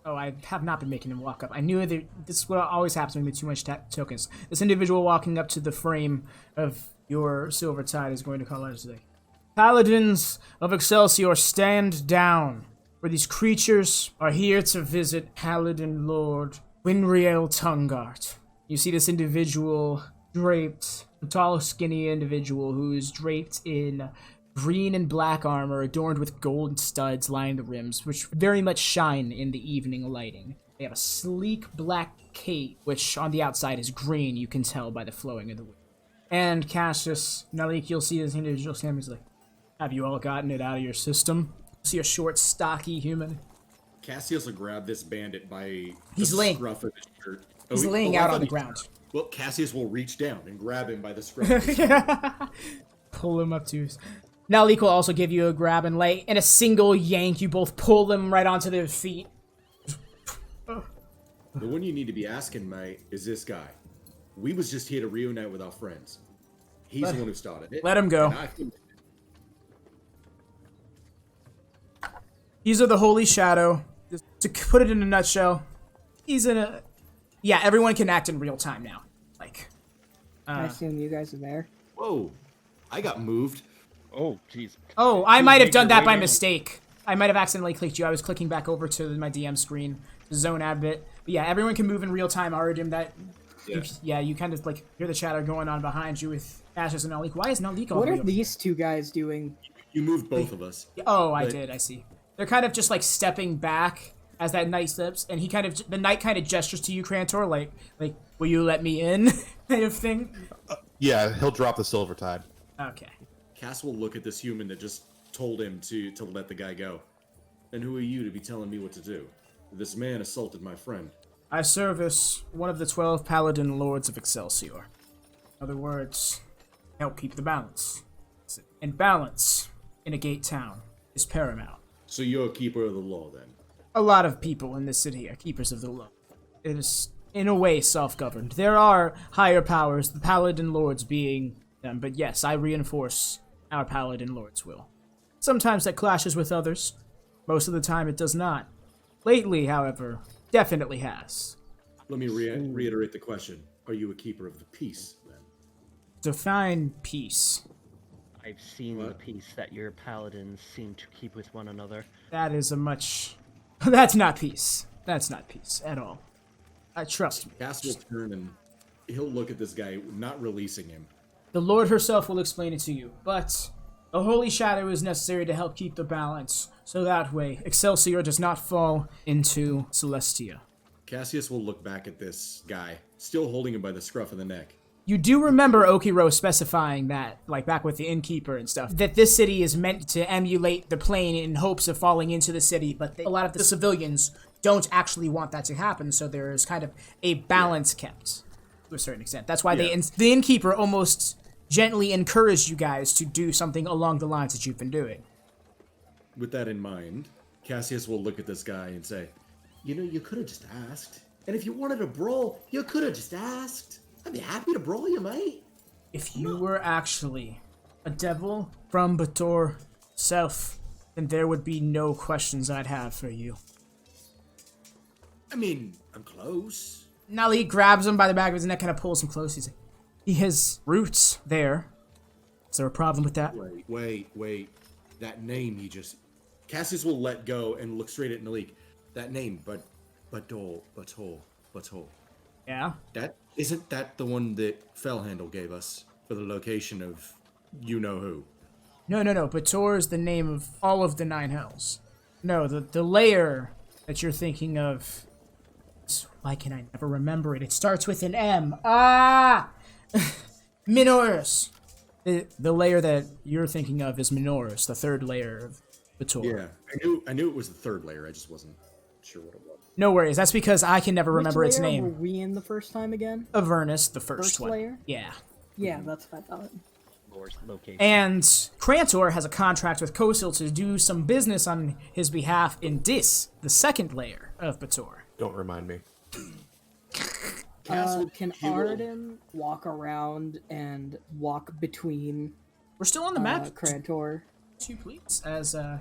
Oh, I have not been making him walk up. I knew that this is what always happens when we have too much tokens. This individual walking up to the frame of your Silver Tide is going to call out today. Paladins of Excelsior, stand down, for these creatures are here to visit Paladin Lord Winriel Tungart. You see this individual draped, a tall, skinny individual who is draped in green and black armor adorned with gold studs lining the rims, which very much shine in the evening lighting. They have a sleek black cape, which on the outside is green, you can tell by the flowing of the wind. And Cassius, Naleek, you'll see this individual stand. He's like, have you all gotten it out of your system? See a short, stocky human. Cassius will grab this bandit by He's the laying. scruff of his shirt. He's laying out on the ground. Well, Cassius will reach down and grab him by the scruff of his shirt. Pull him up to his... Naleek will also give you a grab and lay. In a single yank, you both pull them right onto their feet. The one you need to be asking, mate, is this guy. We was just here to reunite with our friends. He's the one who started it. Let him go. and I finished it. These are the Holy Shadow. Just to put it in a nutshell, he's in a... Yeah, everyone can act in real time now. Like, I assume you guys are there. Whoa, I got moved. Oh, jeez. oh, I might have done that by Right now. mistake. I might have accidentally clicked you. I was clicking back over to my DM screen, zone ad bit. But yeah, everyone can move in real time. Arudim, that... Yeah. You kind of, like, hear the chatter going on behind you with Cassius and Naleek. Why is Naleek all What the way are over? these 2 guys doing? You moved both of us. Oh, I But- did. I see. They're kind of just like stepping back as that knight steps, and the knight kind of gestures to you, Crantor, like, will you let me in, kind of thing. Yeah, he'll drop the Silver Tide. Okay. Cass will look at this human that just told him to let the guy go. And who are you to be telling me what to do? This man assaulted my friend. I service one of the 12 Paladin Lords of Excelsior. In other words, help keep the balance. And balance in a gate town is paramount. So you're a keeper of the law, then? A lot of people in this city are keepers of the law. It is, in a way, self-governed. There are higher powers, the Paladin Lords being them, but yes, I reinforce our Paladin Lord's will. Sometimes that clashes with others. Most of the time it does not. Lately, however, definitely has. Let me reiterate the question. Are you a keeper of the peace, then? Define peace. I've seen the peace that your paladins seem to keep with one another. That is a much... That's not peace. That's not peace at all. Trust me. Cass will turn and he'll look at this guy, not releasing him. The Lord herself will explain it to you, but a holy shadow is necessary to help keep the balance, so that way Excelsior does not fall into Celestia. Cassius will look back at this guy, still holding him by the scruff of the neck. You do remember Okiro specifying that, like back with the innkeeper and stuff, that this city is meant to emulate the plane in hopes of falling into the city, but a lot of the civilians don't actually want that to happen, so there is kind of a balance kept to a certain extent. That's why the innkeeper almost gently encouraged you guys to do something along the lines that you've been doing. With that in mind, Cassius will look at this guy and say, you know, you could have just asked. And if you wanted a brawl, you could have just asked. I'd be happy to brawl you, mate. If you were actually a devil from Bator self, then there would be no questions I'd have for you. I mean, I'm close. Naleek grabs him by the back of his neck, kind of pulls him close. He's like, he has roots there. Is there a problem with that? Wait. That name he just... Cassius will let go and look straight at Naleek. That name, Batol. Yeah? Isn't that the one that Fellhandle gave us for the location of you-know-who? No. Bator is the name of all of the 9 hells. No, the layer that you're thinking of... Why can I never remember it? It starts with an M. Minoris. The layer that you're thinking of is Minoris, the 3rd layer of Bator. Yeah, I knew it was the 3rd layer. I just wasn't sure what it was. No worries. That's because I can never remember its Which layer name. were we in the first time again? Avernus, the first one. layer? Yeah. Yeah, that's what I thought. Lord's location. And Crantor has a contract with Kosil to do some business on his behalf in Deis, the 2nd layer of Bator. Don't remind me. Can Arudim walk around and walk between We're still on the map. Crantor? 2, please. As, yeah.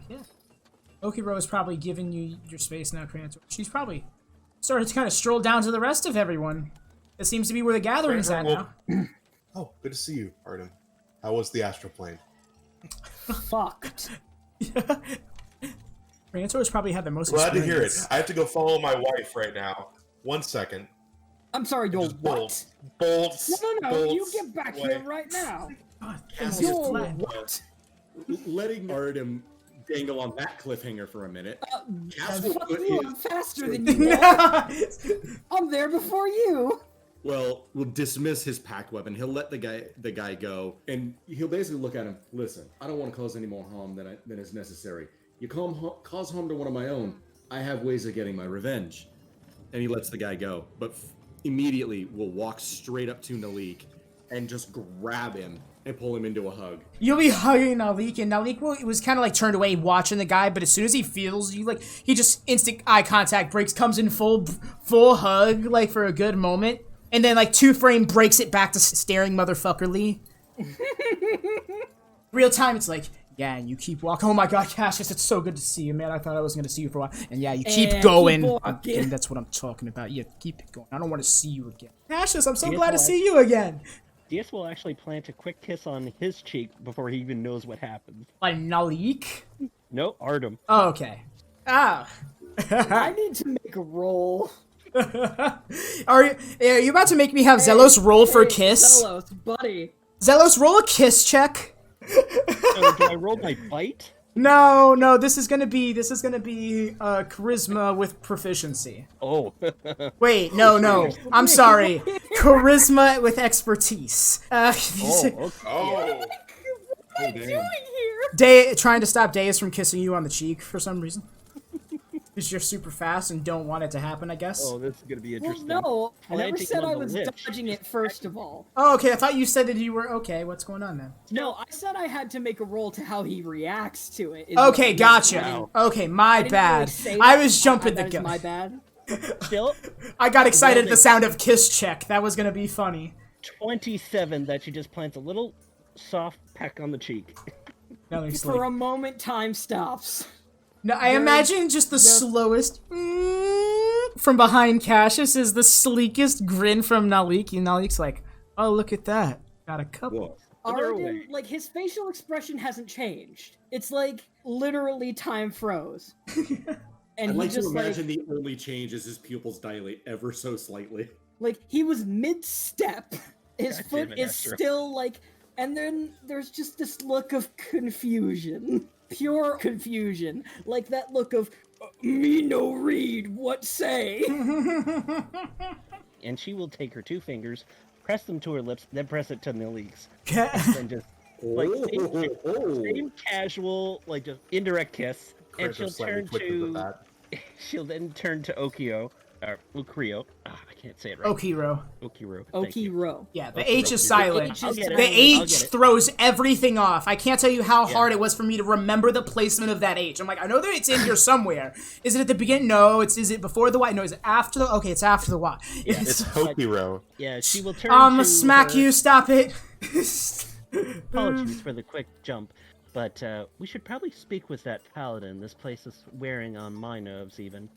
Okiro is probably giving you your space now, Crantor. She's probably started to kind of stroll down to the rest of everyone. It seems to be where the gathering's at now. Oh, good to see you, Artem. How was the astral plane? Fucked. Crantor's probably had the most Glad to hear it. experience. I have to go follow my wife right now. 1 second. I'm sorry, you're Just what? Bolts. No, bolts you get back away. here right now. God, Cassius, You're flat. what? Letting Arudim dangle on that cliffhanger for a minute. Cass will Fuck put you, his... I'm faster than you are. I'm there before you. Well, we'll dismiss his pack weapon. He'll let the guy go, and he'll basically look at him. Listen, I don't want to cause any more harm than is necessary. You cause harm to one of my own, I have ways of getting my revenge. And he lets the guy go, but immediately will walk straight up to Naleek and just grab him and pull him into a hug. You'll be hugging Naleek, and Naleek was kind of like turned away watching the guy, but as soon as he feels you, like, he just instant eye contact breaks, comes in full hug, like, for a good moment, and then, like, 2-frame breaks it back to staring motherfuckerly. Real time, it's like, yeah, and you keep walking. Oh my god, Cassius, it's so good to see you, man. I thought I wasn't going to see you for a while. And yeah, you keep And going. keep walking. And that's what I'm talking about. Yeah, keep it going. I don't want to see you again. Cassius, I'm so Here's glad to why. see you again. Deis will actually plant a quick kiss on his cheek before he even knows what happens. Like, Naleek? No, Artem. Oh, okay. Ah. I need to make a roll. Are you about to make me have Zelos roll for a kiss? Zelos, buddy. Zelos, roll a kiss check. So do I roll my bite? No, this is gonna be charisma with proficiency. Oh. Wait, no, I'm sorry, charisma with expertise. Oh, okay. Oh, What are you doing here? Trying to stop Deis from kissing you on the cheek for some reason. Because you're super fast and don't want it to happen, I guess. Oh, this is gonna be Well, interesting. no, I never Planting said on I the was lich. dodging it first of all. Oh, okay, I thought you said that you were okay. What's going on then? No, I said I had to make a roll to how he reacts to it. is what I Okay, meant. gotcha. I didn't- Okay, my I didn't bad. really say I that. was jumping the That is gun. my bad. Still, I got excited at the sound of kiss check. That was gonna be funny. 27 that she just plants a little soft peck on the cheek. Naleek's For like, a moment, time stops. no, I imagine just the slowest from behind Cassius is the sleekest grin from Naleek. And Naleek's like, oh, look at that. Got a couple. What? Other Arudim, way. like, his facial expression hasn't changed. It's like, literally time froze. And I'd he like to just, imagine the only change is his pupils dilate ever so slightly. like, he was mid-step. His God foot damn it, is Astro. still, like, and then there's just this look of confusion. Pure confusion. Like that look of, me no read, what say? And she will take her 2 fingers, press them to her lips, then press it to Naleek's. And just, like, same casual, like, just indirect kiss. And Crantor's she'll slightly turn quicker than to... that. She'll then turn to Okio. Or Ukrio. I can't say it right. Okiro. Okiro. Thank you. Okiro. Yeah, the Okay, H is okay. silent. H is I'll get it. The I'll H get it. throws everything off. I can't tell you how hard it was for me to remember the placement of that H. I'm like, I know that it's in here somewhere. Is it at the beginning? No. Is it before the Y? No. Is it after the? Okay, it's after the Y. It's Hokiro. Yeah, she will turn I'm to gonna smack her- you. Stop it. Apologies for the quick jump, but we should probably speak with that paladin. This place is wearing on my nerves, even.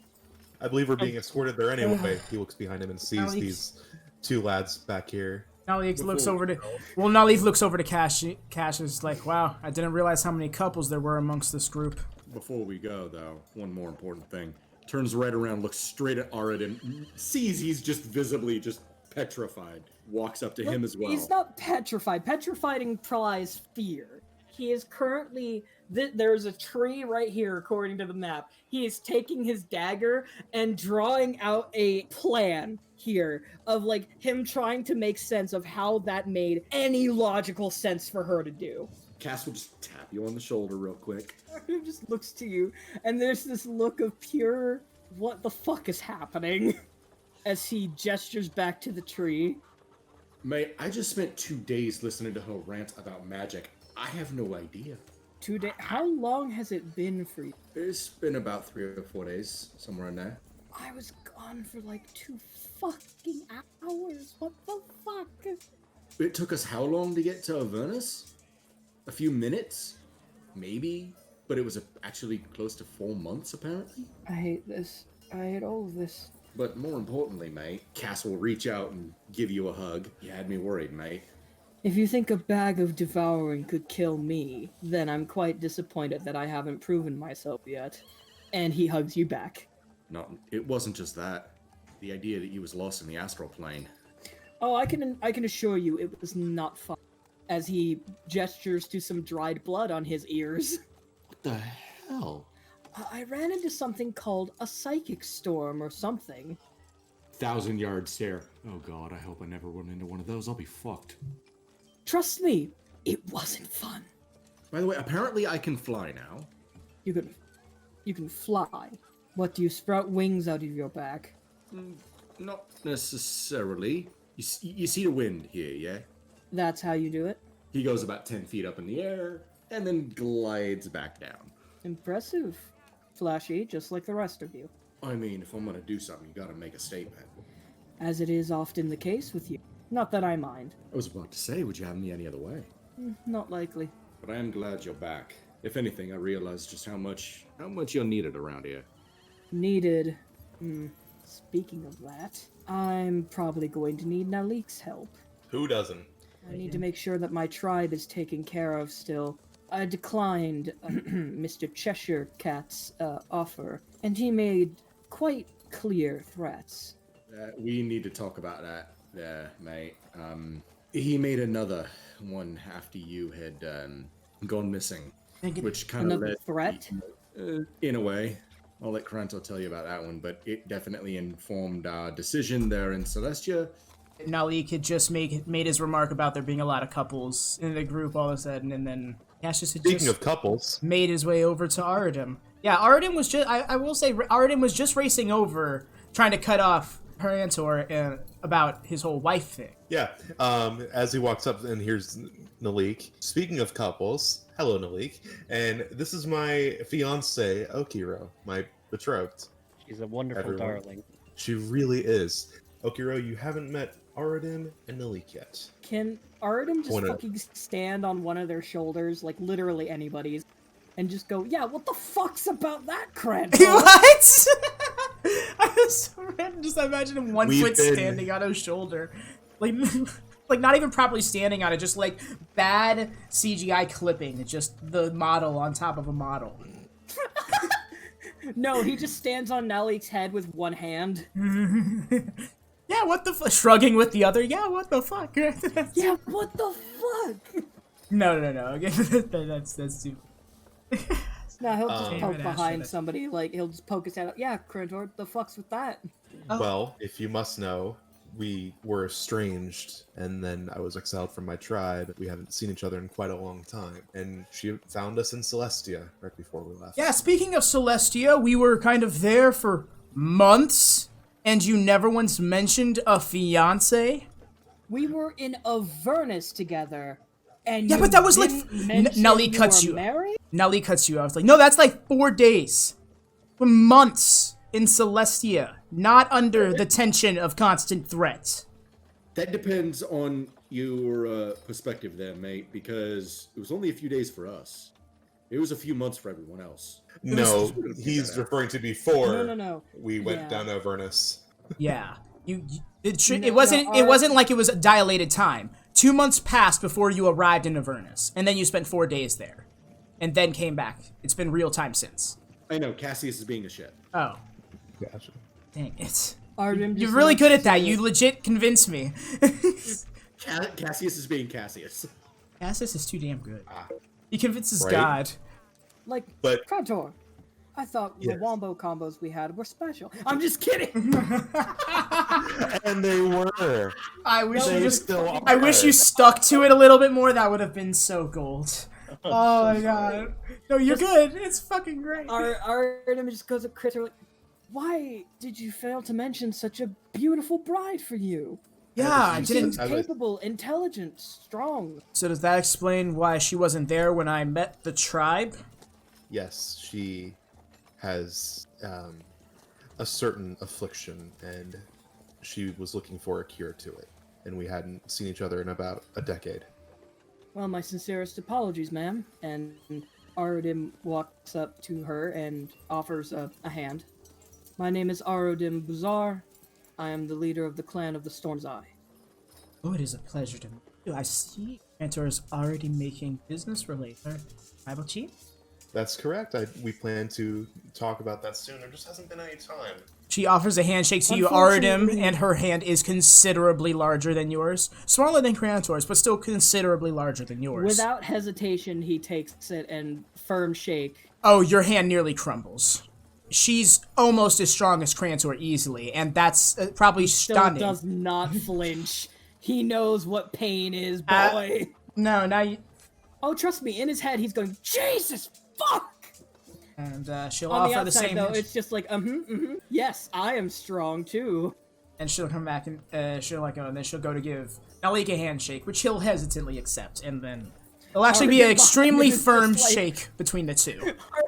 I believe we're being escorted there anyway. He looks behind him and sees these two lads back here. Naleek looks over to... Well, Naleek looks over to Cassius like, wow, I didn't realize how many couples there were amongst this group. Before we go, though, one more important thing. Turns right around, looks straight at Arudim, sees he's just visibly just petrified. Walks up to him as well. He's not petrified. Petrified implies fear. He is currently... There's a tree right here, according to the map. He is taking his dagger and drawing out a plan here of, like, him trying to make sense of how that made any logical sense for her to do. Cass will just tap you on the shoulder real quick. He just looks to you, and there's this look of pure, what the fuck is happening? As he gestures back to the tree. Mate, I just spent 2 days listening to her rant about magic. I have no idea. 2 days? How long has it been for you? It's been about 3 or 4 days, somewhere in there. I was gone for like 2 fucking hours. What the fuck? It took us how long to get to Avernus? A few minutes? Maybe? But it was actually close to 4 months, apparently? I hate this. I hate all of this. But more importantly, mate, Cass will reach out and give you a hug. You had me worried, mate. If you think a bag of devouring could kill me, then I'm quite disappointed that I haven't proven myself yet. And he hugs you back. No, it wasn't just that. The idea that you was lost in the astral plane. Oh, I can assure you it was not fun. As he gestures to some dried blood on his ears. What the hell? I ran into something called a psychic storm or something. 1,000-yard stare. Oh god, I hope I never run into one of those. I'll be fucked. Trust me, it wasn't fun. By the way, apparently I can fly now. You can fly. What, do you sprout wings out of your back? Not necessarily. You see the wind here, yeah? That's how you do it? He goes about 10 feet up in the air, and then glides back down. Impressive. Flashy, just like the rest of you. I mean, if I'm gonna do something, you gotta make a statement. As it is often the case with you. Not that I mind. I was about to say, would you have me any other way? Not likely. But I am glad you're back. If anything, I realized just how much you're needed around here. Needed. Speaking of that, I'm probably going to need Naleek's help. Who doesn't? I need to make sure that my tribe is taken care of still. I declined Mr. Cheshire Cat's offer, and he made quite clear threats. We need to talk about that, mate. He made another one after you had gone missing, which kind of led... threat? In a way. I'll let Crantor tell you about that one, but it definitely informed our decision there in Celestia. Naleek had just made his remark about there being a lot of couples in the group all of a sudden, and then Cassius had Speaking of couples, made his way over to Arudim. Yeah, Arudim was just, I will say, Arudim was just racing over, trying to cut off Crantor about his whole wife thing. Yeah, as he walks up and here's Naleek. Speaking of couples, hello Naleek, and this is my fiance Okiro, my betrothed. She's a wonderful darling. She really is. Okiro, you haven't met Arudim and Naleek yet. Can Arudim just fucking stand on one of their shoulders, like literally anybody's, and just go, yeah, what the fuck's about that, Crantor? What? I was so random. Just imagine him 1 foot standing on his shoulder. Like not even properly standing on it, just like bad CGI clipping. It's just the model on top of a model. No, he just stands on Naleek's head with one hand. Yeah, what the fuck? Shrugging with the other. Yeah, what the fuck? Yeah, what the fuck? No. That's too... No, he'll just poke behind somebody. Like, he'll just poke his head out. Yeah, Crantor, the fuck's with that? Well, if you must know, we were estranged, and then I was exiled from my tribe. We haven't seen each other in quite a long time. And she found us in Celestia right before we left. Yeah, speaking of Celestia, we were kind of there for months, and you never once mentioned a fiance? We were in Avernus together, and yeah, but that was like... Naleek cuts you. Naleek cuts you. I was like, no, that's like 4 days. For months in Celestia, not under the tension of constant threats. That depends on your perspective there, mate, because it was only a few days for us. It was a few months for everyone else. No, was- he's referring to before No. we went Yeah. down to Avernus. Yeah. It No, wasn't. no, It wasn't like it was a dilated time. 2 months passed before you arrived in Avernus, and then you spent 4 days there, and then came back. It's been real time since. I know, Cassius is being a shit. Oh, Gotcha. dang it! Arudim You're just really looks good at that. to- You legit convinced me. Cassius is being Cassius. Cassius is too damn good. He convinces Right? God. Like, But- Crantor, I thought Yes. the wombo combos we had were special. I'm just kidding. And they were. I wish They you just. still are. I wish you stuck to it a little bit more. That would have been so gold. Oh my god. No, you're good. It's fucking great. Arudim just goes to Crantor like, why did you fail to mention such a beautiful bride for you? Yeah, I She didn't. seems capable, intelligent, strong. So does that explain why she wasn't there when I met the tribe? Yes, she has a certain affliction, and she was looking for a cure to it. And we hadn't seen each other in about a decade. Well, my sincerest apologies, ma'am. And Arudim walks up to her and offers a hand. My name is Arudim Buzar. I am the leader of the clan of the Storm's Eye. Oh, it is a pleasure to meet you. I see Crantor is already making business related. Tribal chief? That's correct. We plan to talk about that soon. There just hasn't been any time. She offers a handshake to you, Arudim, Unfortunately- and her hand is considerably larger than yours. Smaller than Crantor's, but still considerably larger than yours. Without hesitation, he takes it and firm shake. Oh, your hand nearly crumbles. She's almost as strong as Crantor easily, and that's probably Still stunning. does not flinch. He knows what pain is, boy. No, now you... Oh, trust me, in his head, he's going, Jesus, fuck! And she'll On the offer the outside, same though, handshake. it's just like, yes, I am strong, too. And she'll come back and she'll let go, and then she'll go to give Naleek a handshake, which he'll hesitantly accept, and then it'll actually be an Arudim extremely behind him is firm just like- shake between the two.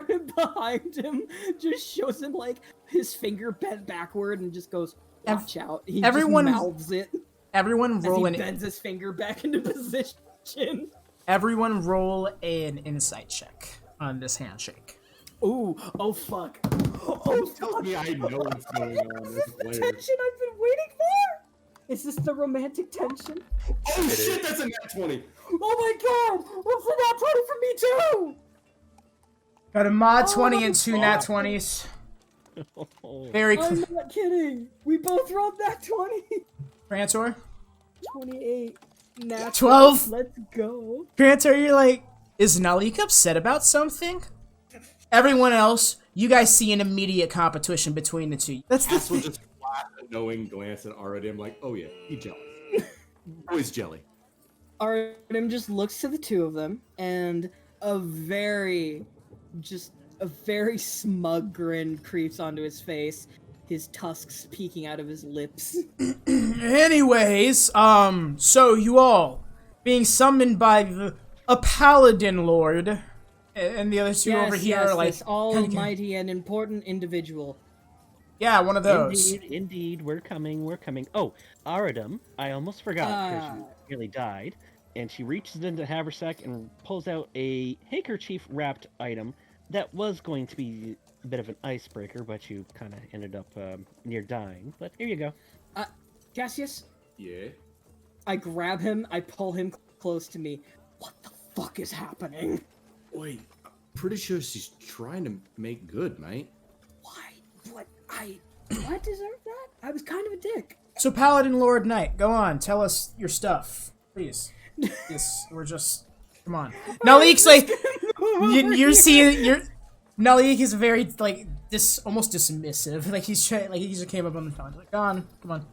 Arudim behind him just shows him, like, his finger bent backward and just goes, watch out. He everyone- just mouths it Everyone as roll he an bends his finger back into position. everyone roll an insight check on this handshake. Ooh, oh fuck. Oh Tells fuck. me I know what's going on Is with this the players. tension I've been waiting for? Is this the romantic tension? Oh shit, that's a nat 20! Oh my god! What's the nat 20 for me too? Got a mod 20 and Oh, 2 nat 20s. Very I'm cl- not kidding. We both rolled that 20. Crantor? 28. Nat 12. Let's go. Crantor, you're like, is Naleek upset about something? Everyone else, you guys see an immediate competition between the two. That's the Cass will thing. just flash a knowing glance at Arudim like, oh yeah, he jelly. Always jelly. Arudim just looks to the two of them, and a very smug grin creeps onto his face, his tusks peeking out of his lips. Anyways, so you all being summoned by a paladin lord, and the other two over here are like, this almighty and important individual. yeah, one of those. Indeed, we're coming. Oh, Arudim, I almost forgot because Ah. she nearly died. And she reaches into the haversack and pulls out a handkerchief wrapped item that was going to be a bit of an icebreaker, but you kind of ended up near dying. But here you go. Cassius, Yeah. I grab him, I pull him close to me. What the fuck is happening? Wait, I'm pretty sure she's trying to make good, mate. Why? What? Do I deserve that? I was kind of a dick. So paladin lord knight, go on, tell us your stuff, please. Yes, we're just, come on. Naleek's like, you're seeing, Naleek is very, like, almost dismissive. Like, he's trying, like, he just came up on the phone. Like, go on, come on.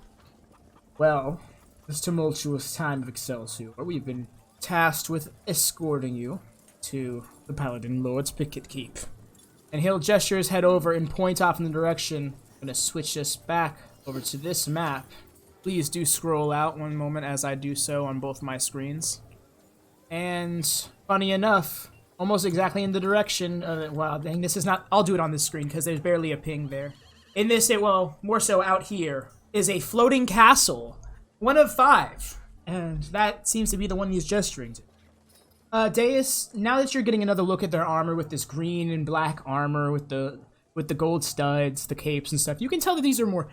Well, this tumultuous time of Excelsior, we've been tasked with escorting you to the Paladin Lord's Picket Keep. And he'll gesture his head over and point off in the direction. I'm gonna switch this back over to this map. Please do scroll out one moment as I do so on both my screens. And funny enough, almost exactly in the direction of, wow, dang, this is not, I'll do it on this screen because there's barely a ping there. In this, well, more so out here, is a floating castle. One of 5. And that seems to be the one he's gesturing to. Deis, now that you're getting another look at their armor with this green and black armor with the gold studs, the capes and stuff, you can tell that these are more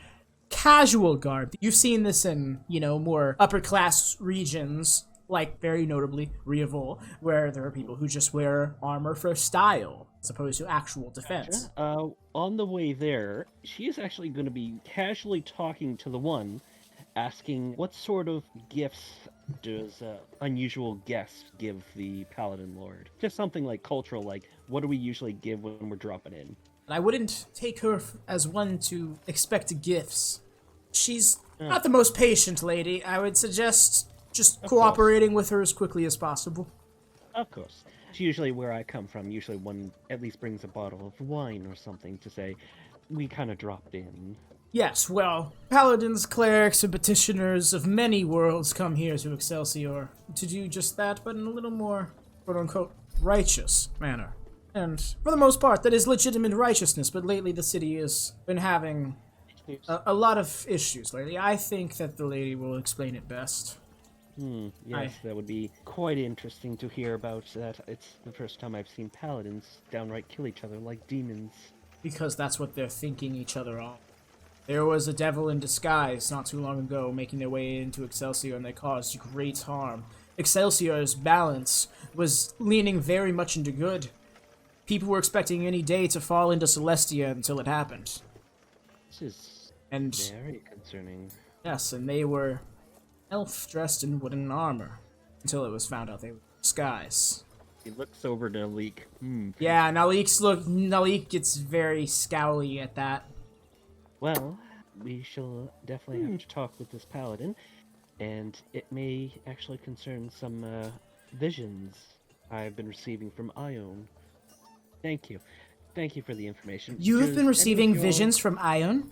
casual garb. You've seen this in, more upper class regions, like very notably Rieba, where there are people who just wear armor for style as opposed to actual defense. On the way there, she is actually going to be casually talking to the one, asking what sort of gifts does unusual guests give the Paladin Lord? Just something like cultural, like what do we usually give when we're dropping in? I wouldn't take her as one to expect gifts. She's not the most patient lady. I would suggest just cooperating with her as quickly as possible. Of course. It's usually where I come from. Usually one at least brings a bottle of wine or something to say, we kind of dropped in. Yes, well, paladins, clerics, and petitioners of many worlds come here to Excelsior to do just that, but in a little more, quote-unquote, righteous manner. And for the most part, that is legitimate righteousness, but lately the city has been having a lot of issues lately. I think that the lady will explain it best. Yes, that would be quite interesting to hear about that. It's the first time I've seen paladins downright kill each other like demons. Because that's what they're thinking each other on. There was a devil in disguise not too long ago making their way into Excelsior, and they caused great harm. Excelsior's balance was leaning very much into good. People were expecting any day to fall into Celestia until it happened. This is And very concerning. yes, and they were elf dressed in wooden armor until it was found out they were disguise. He looks over to Naleek. Yeah, Naleek gets very scowly at that. Well, we shall definitely have to talk with this paladin, and it may actually concern some visions I've been receiving from Ione. Thank you. Thank you for the information. You have Does been receiving any of your- visions from Ione?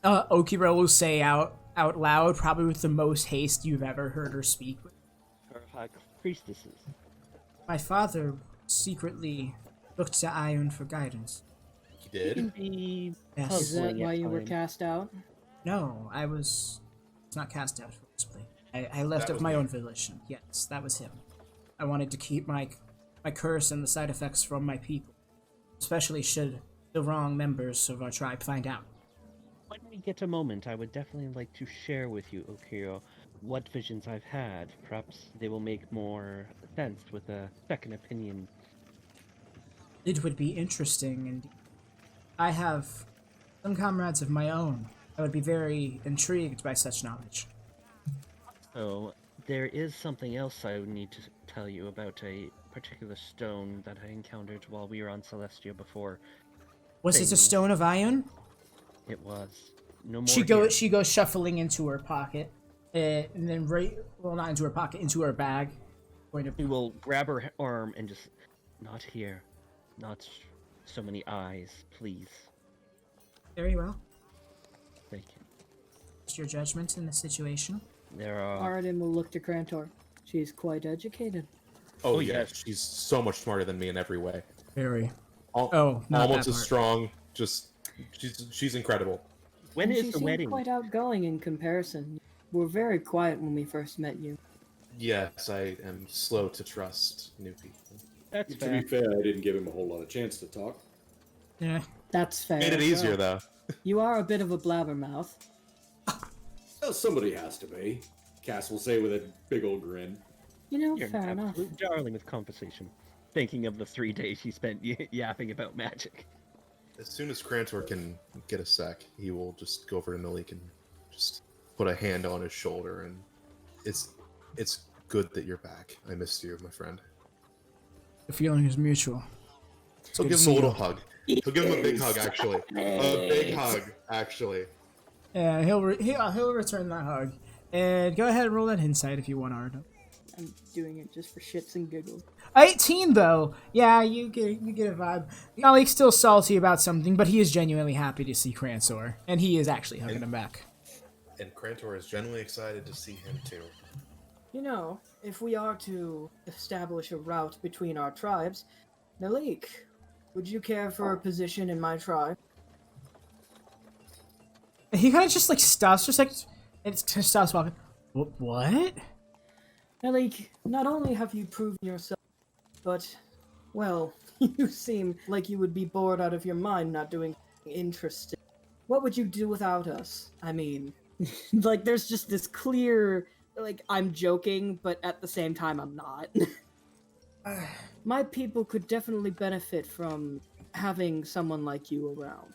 Okiro will say out loud, probably with the most haste you've ever heard her speak. Her high priestesses. My father secretly looked to Ione for guidance. He did? Be Yes. Is that puzzling why at you were times. cast out? No, I was not cast out forcibly. I left That of was my me. own volition. Yes, that was him. I wanted to keep my curse and the side effects from my people, especially should the wrong members of our tribe find out. When we get a moment, I would definitely like to share with you, Okiro, what visions I've had. Perhaps they will make more sense with a second opinion. It would be interesting, and I have some comrades of my own. I would be very intrigued by such knowledge. So, there is something else I would need to tell you about a particular stone that I encountered while we were on Celestia before. Was it a Things. stone of Ione? It was. No more She goes shuffling into her pocket, and then not into her pocket, into her bag. Going to He will grab her arm and just, not here. Not so many eyes, please. very well. Thank you. What's your judgment in the situation? There are... Arudim will look to Crantor. She's quite educated. Oh, Oh, yeah, yes. she's so much smarter than me in every way. Very. Al- Oh, not almost that as part. strong. Just she's incredible. When And is she the seemed wedding? quite outgoing in comparison. You were very quiet when we first met you. Yes, I am slow to trust new people. That's To be fair. fair, I didn't give him a whole lot of chance to talk. Yeah. That's fair. Made it as easier well. though. You are a bit of a blabbermouth. Well, somebody has to be. Cass will say with a big old grin. You know, You're fair an enough. absolute darling with conversation. Thinking of the 3 days he spent yapping about magic. As soon as Crantor can get a sec, he will just go over to Naleek and just put a hand on his shoulder, and it's good that you're back. I missed you, my friend. The feeling is mutual. So good give to him a see little hug. He'll give him a big hug, actually. A big hug, actually. Yeah, he'll return that hug. And go ahead and roll that insight if you want, Arno. I'm doing it just for shits and giggles. 18 though. Yeah, you get a vibe. Naleek's still salty about something, but he is genuinely happy to see Crantor, and he is actually hugging him back. And Crantor is genuinely excited to see him too. You know, if we are to establish a route between our tribes, Naleek, would you care for a position in my tribe? And he kind of just like stops, just like and just stops walking. What? Naleek, not only have you proven yourself But, well, you seem like you would be bored out of your mind not doing anything interesting. What would you do without us? I mean, like, there's just this clear, like, I'm joking, but at the same time, I'm not. My people could definitely benefit from having someone like you around.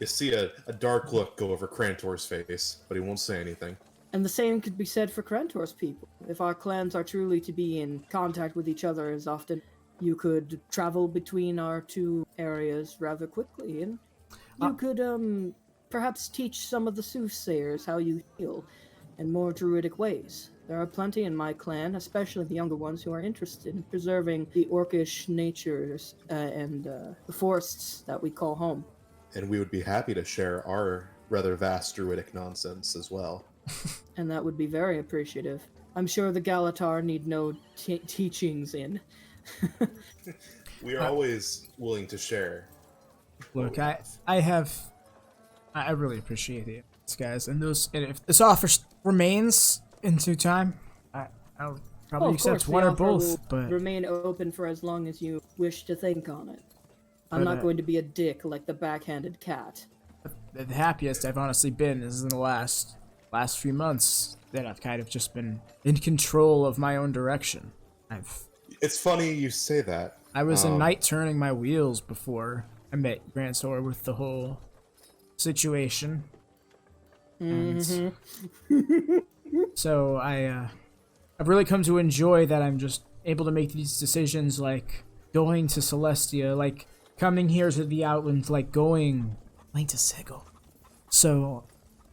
You see a dark look go over Crantor's face, but he won't say anything. And the same could be said for Crantor's people. If our clans are truly to be in contact with each other as often, you could travel between our two areas rather quickly, and you could, perhaps teach some of the soothsayers how you heal in more druidic ways. There are plenty in my clan, especially the younger ones, who are interested in preserving the orcish natures and the forests that we call home. And we would be happy to share our rather vast druidic nonsense as well. And that would be very appreciative. I'm sure the Gallataur need no teachings in. We are always willing to share. Look, I really appreciate it, guys. And if this offer remains in due time, I'll probably accept one or both. But remain open for as long as you wish to think on it. I'm not going to be a dick like the backhanded cat. The happiest I've honestly been is in the last few months that I've kind of just been in control of my own direction. It's funny you say that. I was a knight turning my wheels before I met Crantor with the whole situation. And so I've really come to enjoy that I'm just able to make these decisions, like going to Celestia, like coming here to the Outland, like going to Sigil. So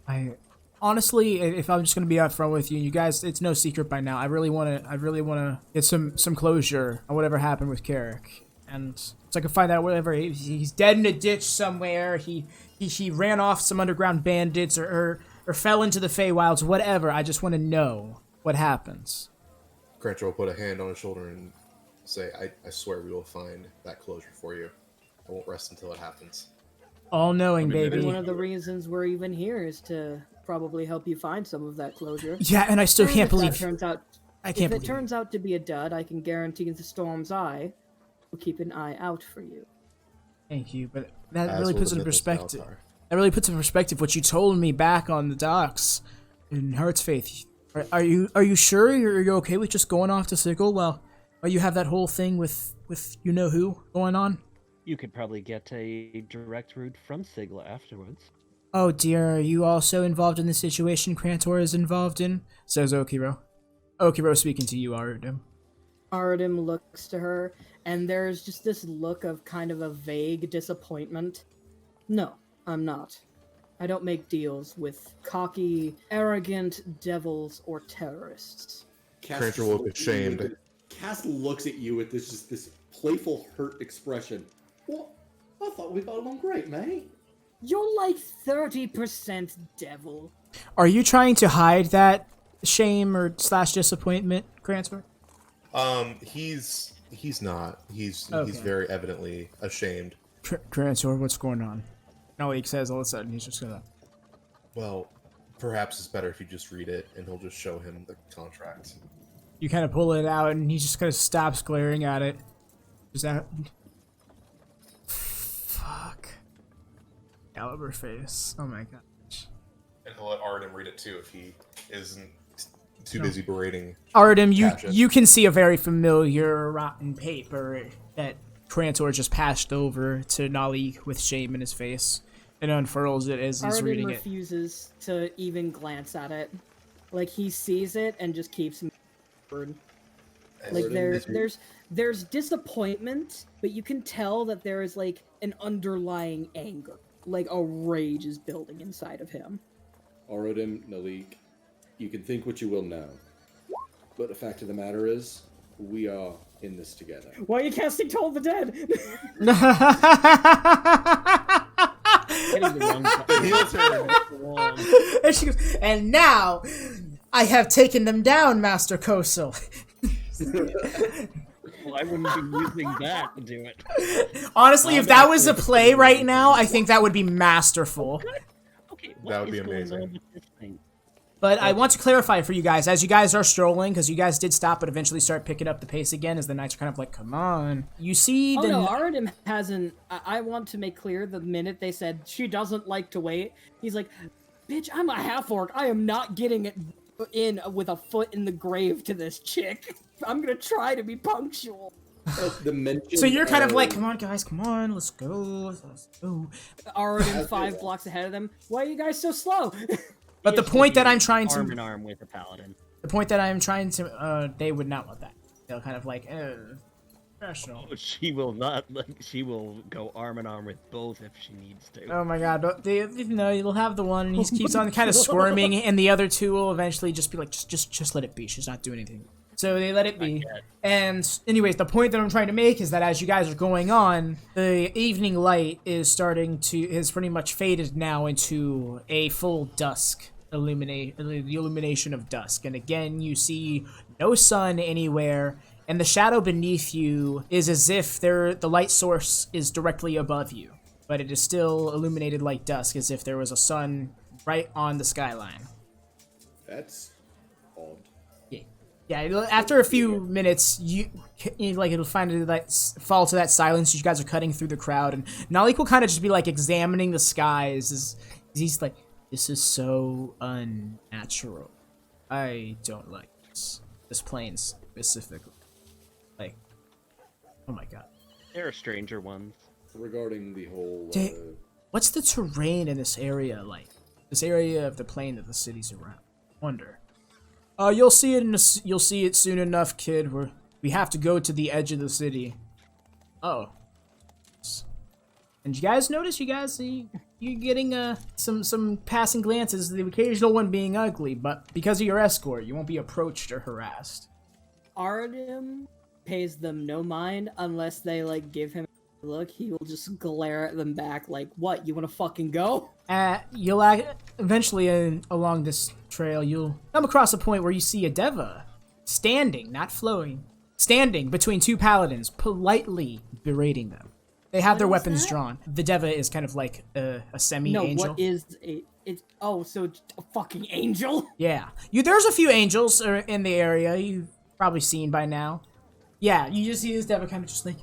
I honestly, if I'm just gonna be upfront with you guys, it's no secret by now. I really wanna get some closure on whatever happened with Carrick, and so I can find out whatever he's dead in a ditch somewhere. He ran off some underground bandits or fell into the Feywilds. Whatever. I just want to know what happens. Crantor will put a hand on his shoulder and say, I swear we will find that closure for you. I won't rest until it happens. All-knowing, baby. One of the reasons we're even here is to probably help you find some of that closure. Yeah, and I still can't believe... If it turns out to be a dud, I can guarantee the Storm's Eye will keep an eye out for you. Thank you, but that really puts into perspective. That really puts in perspective what you told me back on the docks in Heart's Faith. Are you sure? Are you okay with just going off to Sigil while you have that whole thing with you know who going on? You could probably get a direct route from Sigil afterwards. Oh dear, are you also involved in the situation Crantor is involved in? Says Okiro. Okiro speaking to you, Arudim. Arudim looks to her, and there's just this look of kind of a vague disappointment. No, I'm not. I don't make deals with cocky, arrogant devils or terrorists. Crantor will be ashamed. Cass looks at you with this playful hurt expression. What? I thought we got along great, mate. You're like 30% devil. Are you trying to hide that shame or / disappointment, Crantor? He's not. He's Okay. very evidently ashamed. Crantor, what's going on? Naleek says all of a sudden he's just gonna... Well, perhaps it's better if you just read it, and he'll just show him the contract. You kind of pull it out, and he just kind of stops glaring at it. Is that... Fuck. Caliber face. Oh my gosh. And he'll let Arudim read it too if he isn't too busy berating. Arudim, Cassius. you can see a very familiar rotten paper that Crantor just passed over to Naleek with shame in his face, and unfurls it as he's reading it. Arudim refuses to even glance at it. Like, he sees it and just keeps moving. Like, there's disappointment, but you can tell that there is, like, an underlying anger. Like, a rage is building inside of him. Arudim, Naleek, you can think what you will now. But the fact of the matter is, we are in this together. Why are you casting Toll of the Dead? Hitting the wrong button. And she goes, and now I have taken them down, Master Kosel. Well, I wouldn't be using that to do it. Honestly, if that was a play right now, I think that would be masterful. Okay, That would what be is going amazing. on with this thing? But I want to clarify for you guys, as you guys are strolling, because you guys did stop but eventually start picking up the pace again as the knights are kind of like, come on. You see Oh the... no, Arudim hasn't. I want to make clear the minute they said she doesn't like to wait, he's like, bitch, I'm a half-orc. I am not getting it in with a foot in the grave to this chick. I'm gonna try to be punctual. The mention So you're kind of like, come on guys, come on, let's go, let's go. Arudim 5 blocks ahead of them. Why are you guys so slow? But the point that I'm trying to... arm in arm with a paladin. The point that I'm trying to... they would not want that. They'll kind of like, professional. She will not. She will go arm in arm with both if she needs to. Oh my god, you'll have the one and he keeps on kind of squirming and the other two will eventually just be like, just let it be, she's not doing anything. So they let it be. And anyways, the point that I'm trying to make is that as you guys are going on, the evening light is is pretty much faded now into a full dusk. The illumination of dusk. And again, you see no sun anywhere, and the shadow beneath you is as if the light source is directly above you. But it is still illuminated like dusk, as if there was a sun right on the skyline. That's odd. Yeah, after a few minutes, it'll fall to that silence. You guys are cutting through the crowd, and Naleek will kind of just be like examining the skies. He's like, this is so unnatural. I don't like this plane specifically. Like, oh my god. There are stranger ones. Regarding the whole... what's the terrain in this area like? This area of the plane that the city's around. Wonder. You'll see it soon enough, kid. We have to go to the edge of the city. Oh. And you guys notice? You're getting some passing glances, the occasional one being ugly, but because of your escort, you won't be approached or harassed. Arudim pays them no mind unless they give him a look. He will just glare at them back like, what, you want to fucking go? You'll eventually along this trail, you'll come across a point where you see a Deva standing, not flowing, standing between two paladins, politely berating them. They have their weapons drawn. The Deva is kind of like a semi-angel. No, what is so it's a fucking angel? Yeah. There's a few angels in the area you've probably seen by now. Yeah, you just see this Deva kind of just like,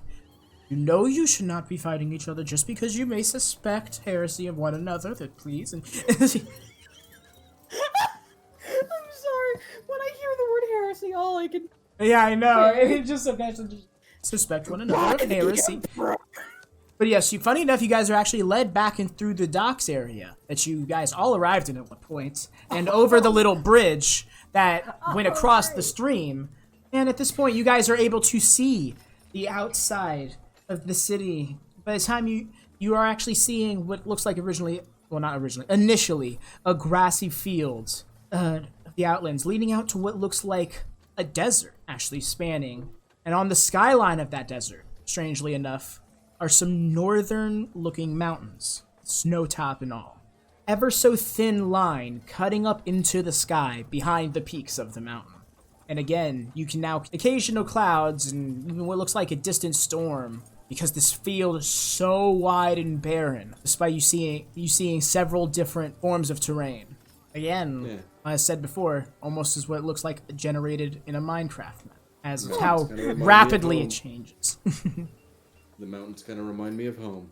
you should not be fighting each other just because you may suspect heresy of one another, please. And I'm sorry. When I hear the word heresy, all I can... Yeah, I know. It just eventually suspect one another of heresy. But yes, funny enough, you guys are actually led back in through the docks area that you guys all arrived in at one point, and over the little bridge that went across the stream. And at this point, you guys are able to see the outside of the city. By the time you are actually seeing what looks like initially, a grassy field of the outlands, leading out to what looks like a desert, actually spanning. And on the skyline of that desert, strangely enough, are some northern-looking mountains, snow-top and all. Ever so thin line cutting up into the sky behind the peaks of the mountain. And again, you can now occasional clouds and even what looks like a distant storm, because this field is so wide and barren, despite you seeing several different forms of terrain. Again, as I said before, almost as what it looks like generated in a Minecraft map, as of how rapidly it changes. The mountains kind of remind me of home.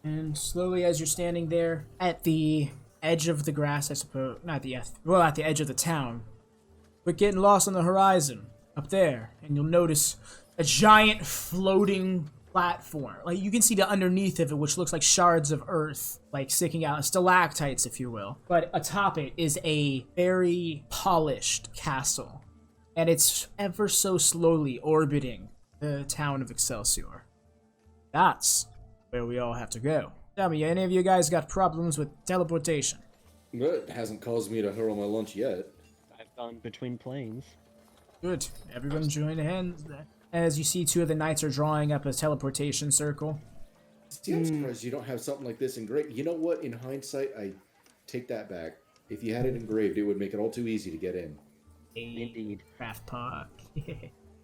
And slowly, as you're standing there at the edge of the grass, I suppose, at the edge of the town, but getting lost on the horizon up there, and you'll notice a giant floating platform. Like you can see the underneath of it, which looks like shards of earth, like sticking out, stalactites, if you will. But atop it is a very polished castle, and it's ever so slowly orbiting the town of Excelsior. That's where we all have to go. Tell me, any of you guys got problems with teleportation? Well, it hasn't caused me to hurl my lunch yet. I've gone between planes. Good. Everyone join hands. As you see, two of the knights are drawing up a teleportation circle. See, I'm surprised you don't have something like this engraved. You know what? In hindsight, I take that back. If you had it engraved, it would make it all too easy to get in. Indeed. Craft park.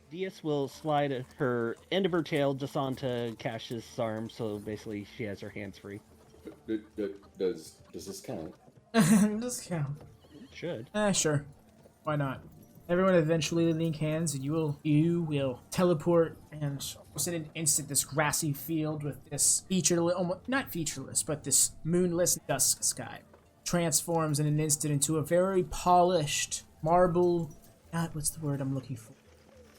Deis will slide her end of her tail just onto Cassius' arm, so basically she has her hands free. Does this count? Just count. should. Sure. Why not? Everyone eventually link hands, and you will teleport, and almost in an instant, this grassy field with this featureless, almost not featureless, but this moonless dusk sky transforms in an instant into a very polished marble. What's the word I'm looking for?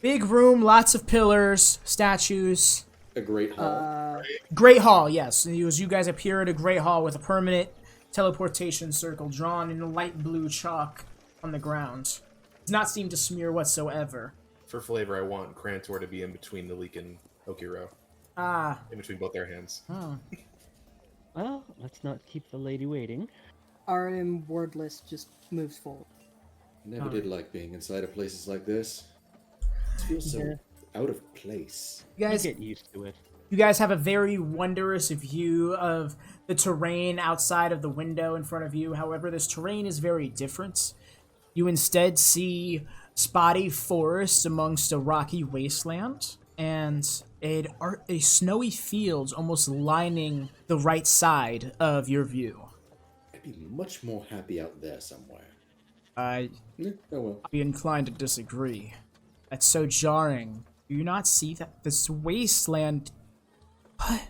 Big room, lots of pillars, statues. A great hall. Great hall, yes. As you guys appear at a great hall with a permanent teleportation circle drawn in light blue chalk on the ground. Does not seem to smear whatsoever. For flavor, I want Crantor to be in between Naleek and Okiro. In between both their hands. Well, let's not keep the lady waiting. Arudim, wordless, just moves forward. Never did like being inside of places like this. It feels so out of place. You guys get used to it. You guys have a very wondrous view of the terrain outside of the window in front of you. However, this terrain is very different. You instead see spotty forests amongst a rocky wasteland and a snowy fields almost lining the right side of your view. I'd be much more happy out there somewhere. I'd well. be inclined to disagree. That's so jarring. Do you not see that this wasteland... What?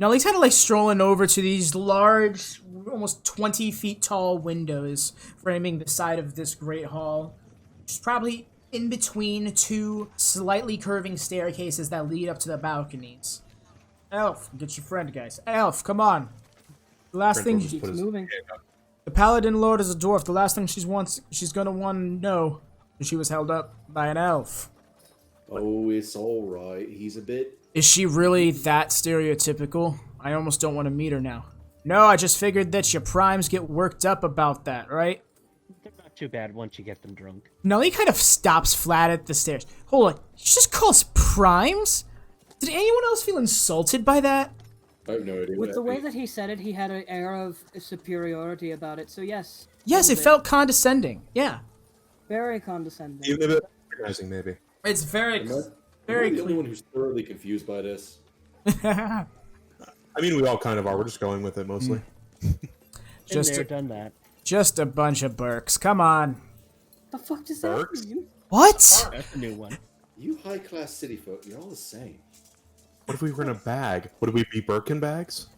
Naleek's kind of like strolling over to these large, almost 20 feet tall windows framing the side of this great hall. It's probably in between two slightly curving staircases that lead up to the balconies. Elf, get your friend, guys. Elf, come on. The last thing... Keeps moving. The Paladin Lord is a dwarf. The last thing she's gonna want to know is she was held up by an elf. Oh, it's alright. He's a bit... Is she really that stereotypical? I almost don't want to meet her now. No, I just figured that your primes get worked up about that, right? They're not too bad once you get them drunk. Naleek kind of stops flat at the stairs. Hold on, you just call us primes? Did anyone else feel insulted by that? I have no idea. With the way that he said it, he had an air of superiority about it, so yes. Yes, it felt condescending. Yeah. Very condescending. Even a bit patronizing, maybe. It's very Am I the only one who's thoroughly confused by this? I mean, we all kind of are. We're just going with it mostly. Done that. Just a bunch of Burks. Come on. The fuck does Burks? that mean? What? That's a new one. You high-class city folk, you're all the same. What if we were in a bag? Would we be Birkin bags?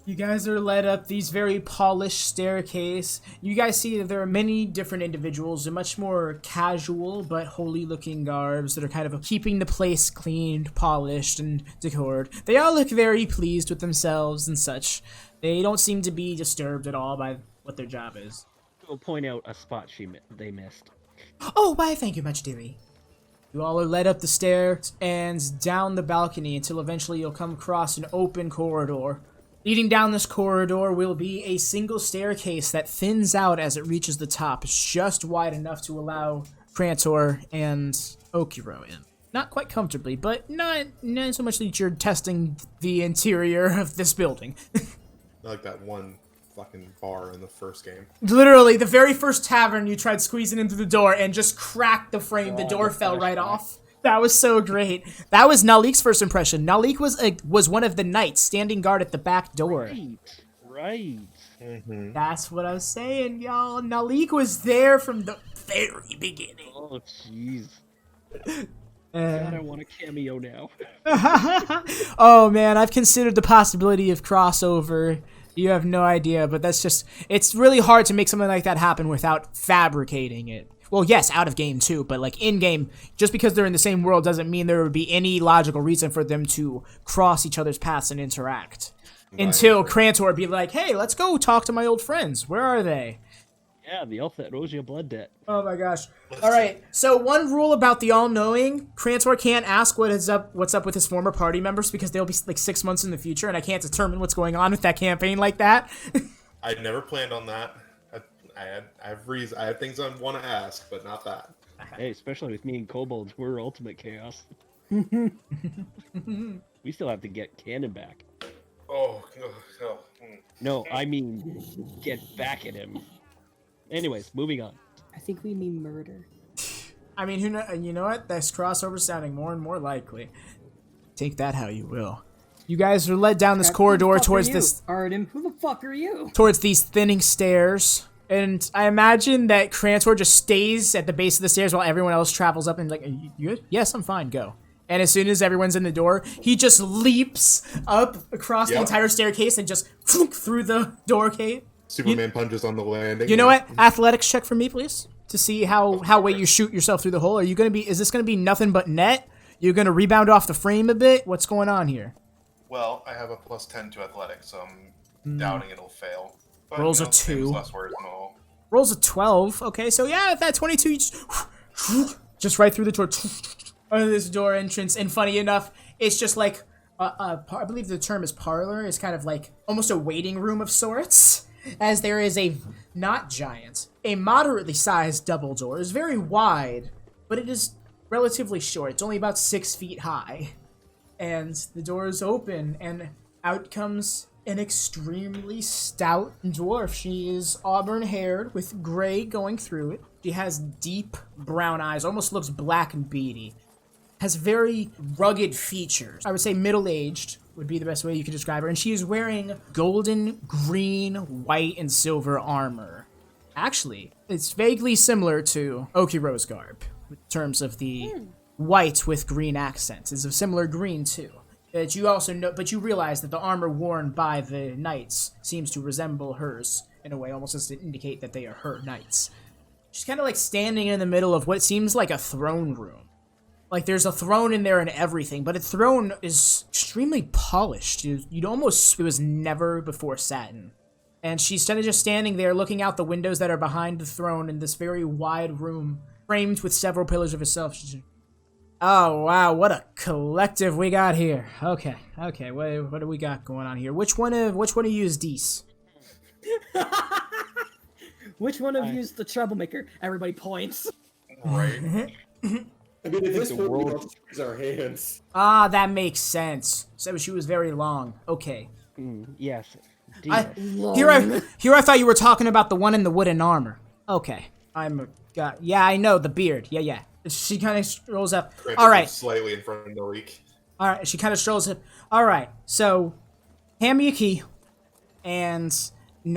You guys are led up these very polished staircase. You guys see that there are many different individuals in much more casual but holy-looking garbs that are kind of keeping the place cleaned, polished, and decored. They all look very pleased with themselves and such. They don't seem to be disturbed at all by what their job is. We'll point out a spot they missed. Oh, why, thank you much, dearie. You all are led up the stairs and down the balcony until eventually you'll come across an open corridor. Leading down this corridor will be a single staircase that thins out as it reaches the top. It's just wide enough to allow Crantor and Okiro in. Not quite comfortably, but not so much that you're testing the interior of this building. Like that one fucking bar in the first game. Literally, the very first tavern you tried squeezing into the door and just cracked the frame. The door fell right off. That was so great. That was Naleek's first impression. Naleek was one of the knights standing guard at the back door. Right. Mm-hmm. That's what I was saying, y'all. Naleek was there from the very beginning. Oh, jeez. God, I want a cameo now. Oh, man, I've considered the possibility of crossover. You have no idea, but it's really hard to make something like that happen without fabricating it. Well, yes, out of game too, but like in game, just because they're in the same world doesn't mean there would be any logical reason for them to cross each other's paths and interact. Until Crantor would be like, hey, let's go talk to my old friends. Where are they? Yeah, the elf that owes you a blood debt. Oh my gosh. Alright, so one rule about the all-knowing, Crantor can't ask what's up with his former party members because they'll be like 6 months in the future and I can't determine what's going on with that campaign like that. I'd never planned on that. I have things I want to ask, but not that. Hey, especially with me and Kobold, we're ultimate chaos. We still have to get Cannon back. Oh. No, I mean, get back at him. Anyways, moving on. I think we mean murder. I mean, you know what? This crossover's sounding more and more likely. Take that how you will. You guys are led down this corridor towards this... Arudim, who the fuck are you? Towards these thinning stairs. And I imagine that Crantor just stays at the base of the stairs while everyone else travels up and like, are you good? Yes, I'm fine, go. And as soon as everyone's in the door, he just leaps up across the entire staircase and just through the doorway. Superman punches on the landing. You know what? Athletics check for me, please, to see how well you shoot yourself through the hole. Is this gonna be nothing but net? You're gonna rebound off the frame a bit? What's going on here? Well, I have a +10 to athletics, so I'm doubting it'll fail. But, Rolls you know, a 2. less words and all. Rolls a 12. Okay, so yeah, if that 22, you just right through the door, under this door entrance. And funny enough, it's just like, I believe the term is parlor. It's kind of like almost a waiting room of sorts, as there is a, not giant, a moderately sized double door. It's very wide, but it is relatively short. It's only about 6 feet high. And the door is open, and out comes an extremely stout dwarf. She is auburn-haired with gray going through it. She has deep brown eyes, almost looks black and beady. Has very rugged features. I would say middle-aged would be the best way you could describe her. And she is wearing golden, green, white, and silver armor. Actually, it's vaguely similar to Okiro's garb in terms of the white with green accents. It's a similar green, too. But you also know, but you realize that the armor worn by the knights seems to resemble hers in a way, almost as to indicate that they are her knights. She's kind of like standing in the middle of what seems like a throne room. Like there's a throne in there and everything, but the throne is extremely polished. You'd almost, it was never before satin. And she's kind of just standing there looking out the windows that are behind the throne in this very wide room, framed with several pillars of herself. She's, oh, wow, what a collective we got here. Okay, what do we got going on here? Which one of you is Deis? Which one of you is the troublemaker? Everybody points. Right. I mean, at this the point, we world- don't use our hands. Ah, that makes sense. So she was very long. Okay. Yes. I, Deis. here I thought you were talking about the one in the wooden armor. Okay. Yeah, I know, the beard. Yeah. She kind of strolls up. Crantor All right. moves slightly in front of Naleek. All right, she kind of strolls up. All right, so hand me a key, and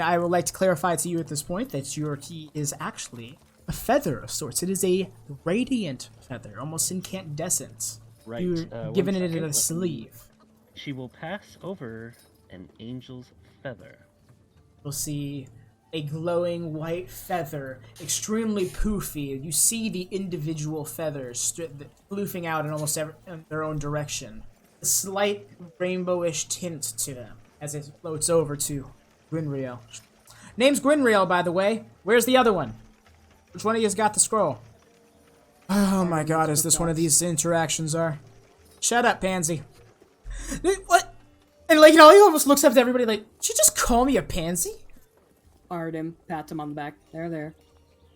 I would like to clarify to you at this point that your key is actually a feather of sorts. It is a radiant feather, almost incandescent. Right. You're giving one it in second, a let me- sleeve. She will pass over an angel's feather. You'll see a glowing white feather, extremely poofy. You see the individual feathers floofing out in almost in their own direction. A slight rainbowish tint to them as it floats over to Gwynriel. Name's Gwynriel, by the way. Where's the other one? Which one of you's got the scroll? Oh my god, is this one of these interactions are? Shut up, pansy. What? And like, he almost looks up to everybody like, did you just call me a pansy? Arudim pats him on the back. There.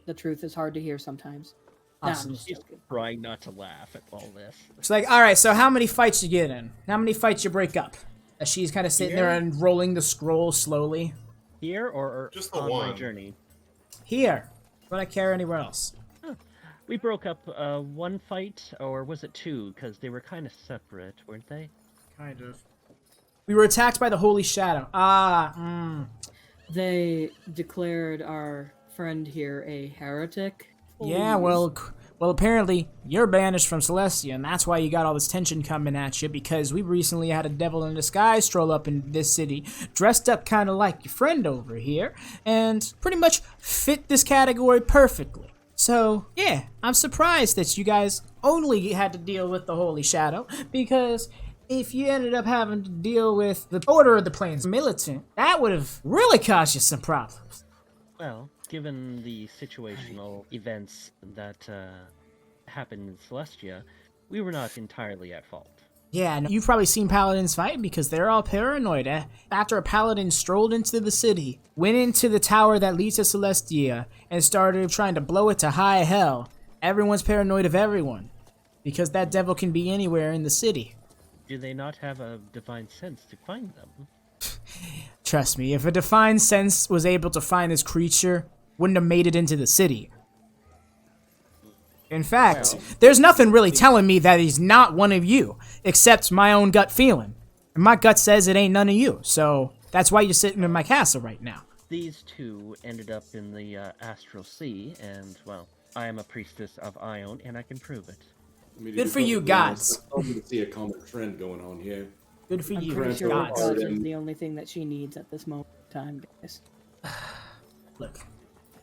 The truth is hard to hear sometimes. Nah, I'm Awesome. just She's joking. trying not to laugh at all this. It's like, all right, so how many fights you get in? How many fights you break up? As she's kind of sitting there and rolling the scroll slowly. Here or Just the on my one. journey? Here. Would I care anywhere else? We broke up one fight, or was it two? Because they were kind of separate, weren't they? Kind of. We were attacked by the Holy Shadow. They declared our friend here a heretic. Yeah, well, apparently you're banished from Celestia, and that's why you got all this tension coming at you, because we recently had a devil in disguise stroll up in this city, dressed up kind of like your friend over here, and pretty much fit this category perfectly. So, yeah, I'm surprised that you guys only had to deal with the Holy Shadow, because if you ended up having to deal with the Order of the Plains militant, that would have really caused you some problems. Well, given the situational events that happened in Celestia, we were not entirely at fault. Yeah, no, you've probably seen paladins fight because they're all paranoid. After a paladin strolled into the city, went into the tower that leads to Celestia, and started trying to blow it to high hell, everyone's paranoid of everyone. Because that devil can be anywhere in the city. Do they not have a divine sense to find them? Trust me, if a divine sense was able to find this creature, wouldn't have made it into the city. In fact, there's nothing really telling me that he's not one of you, except my own gut feeling. And my gut says it ain't none of you, so that's why you're sitting in my castle right now. these two ended up in the Astral Sea, and, well, I am a priestess of Ion, and I can prove it. I mean, Good to be for you, perfectly honest, gods. I'm starting to see a common trend going on here. Good for I'm you, pretty sure gods. gods Arudim. is the only thing that she needs at this moment in time, guys. Look,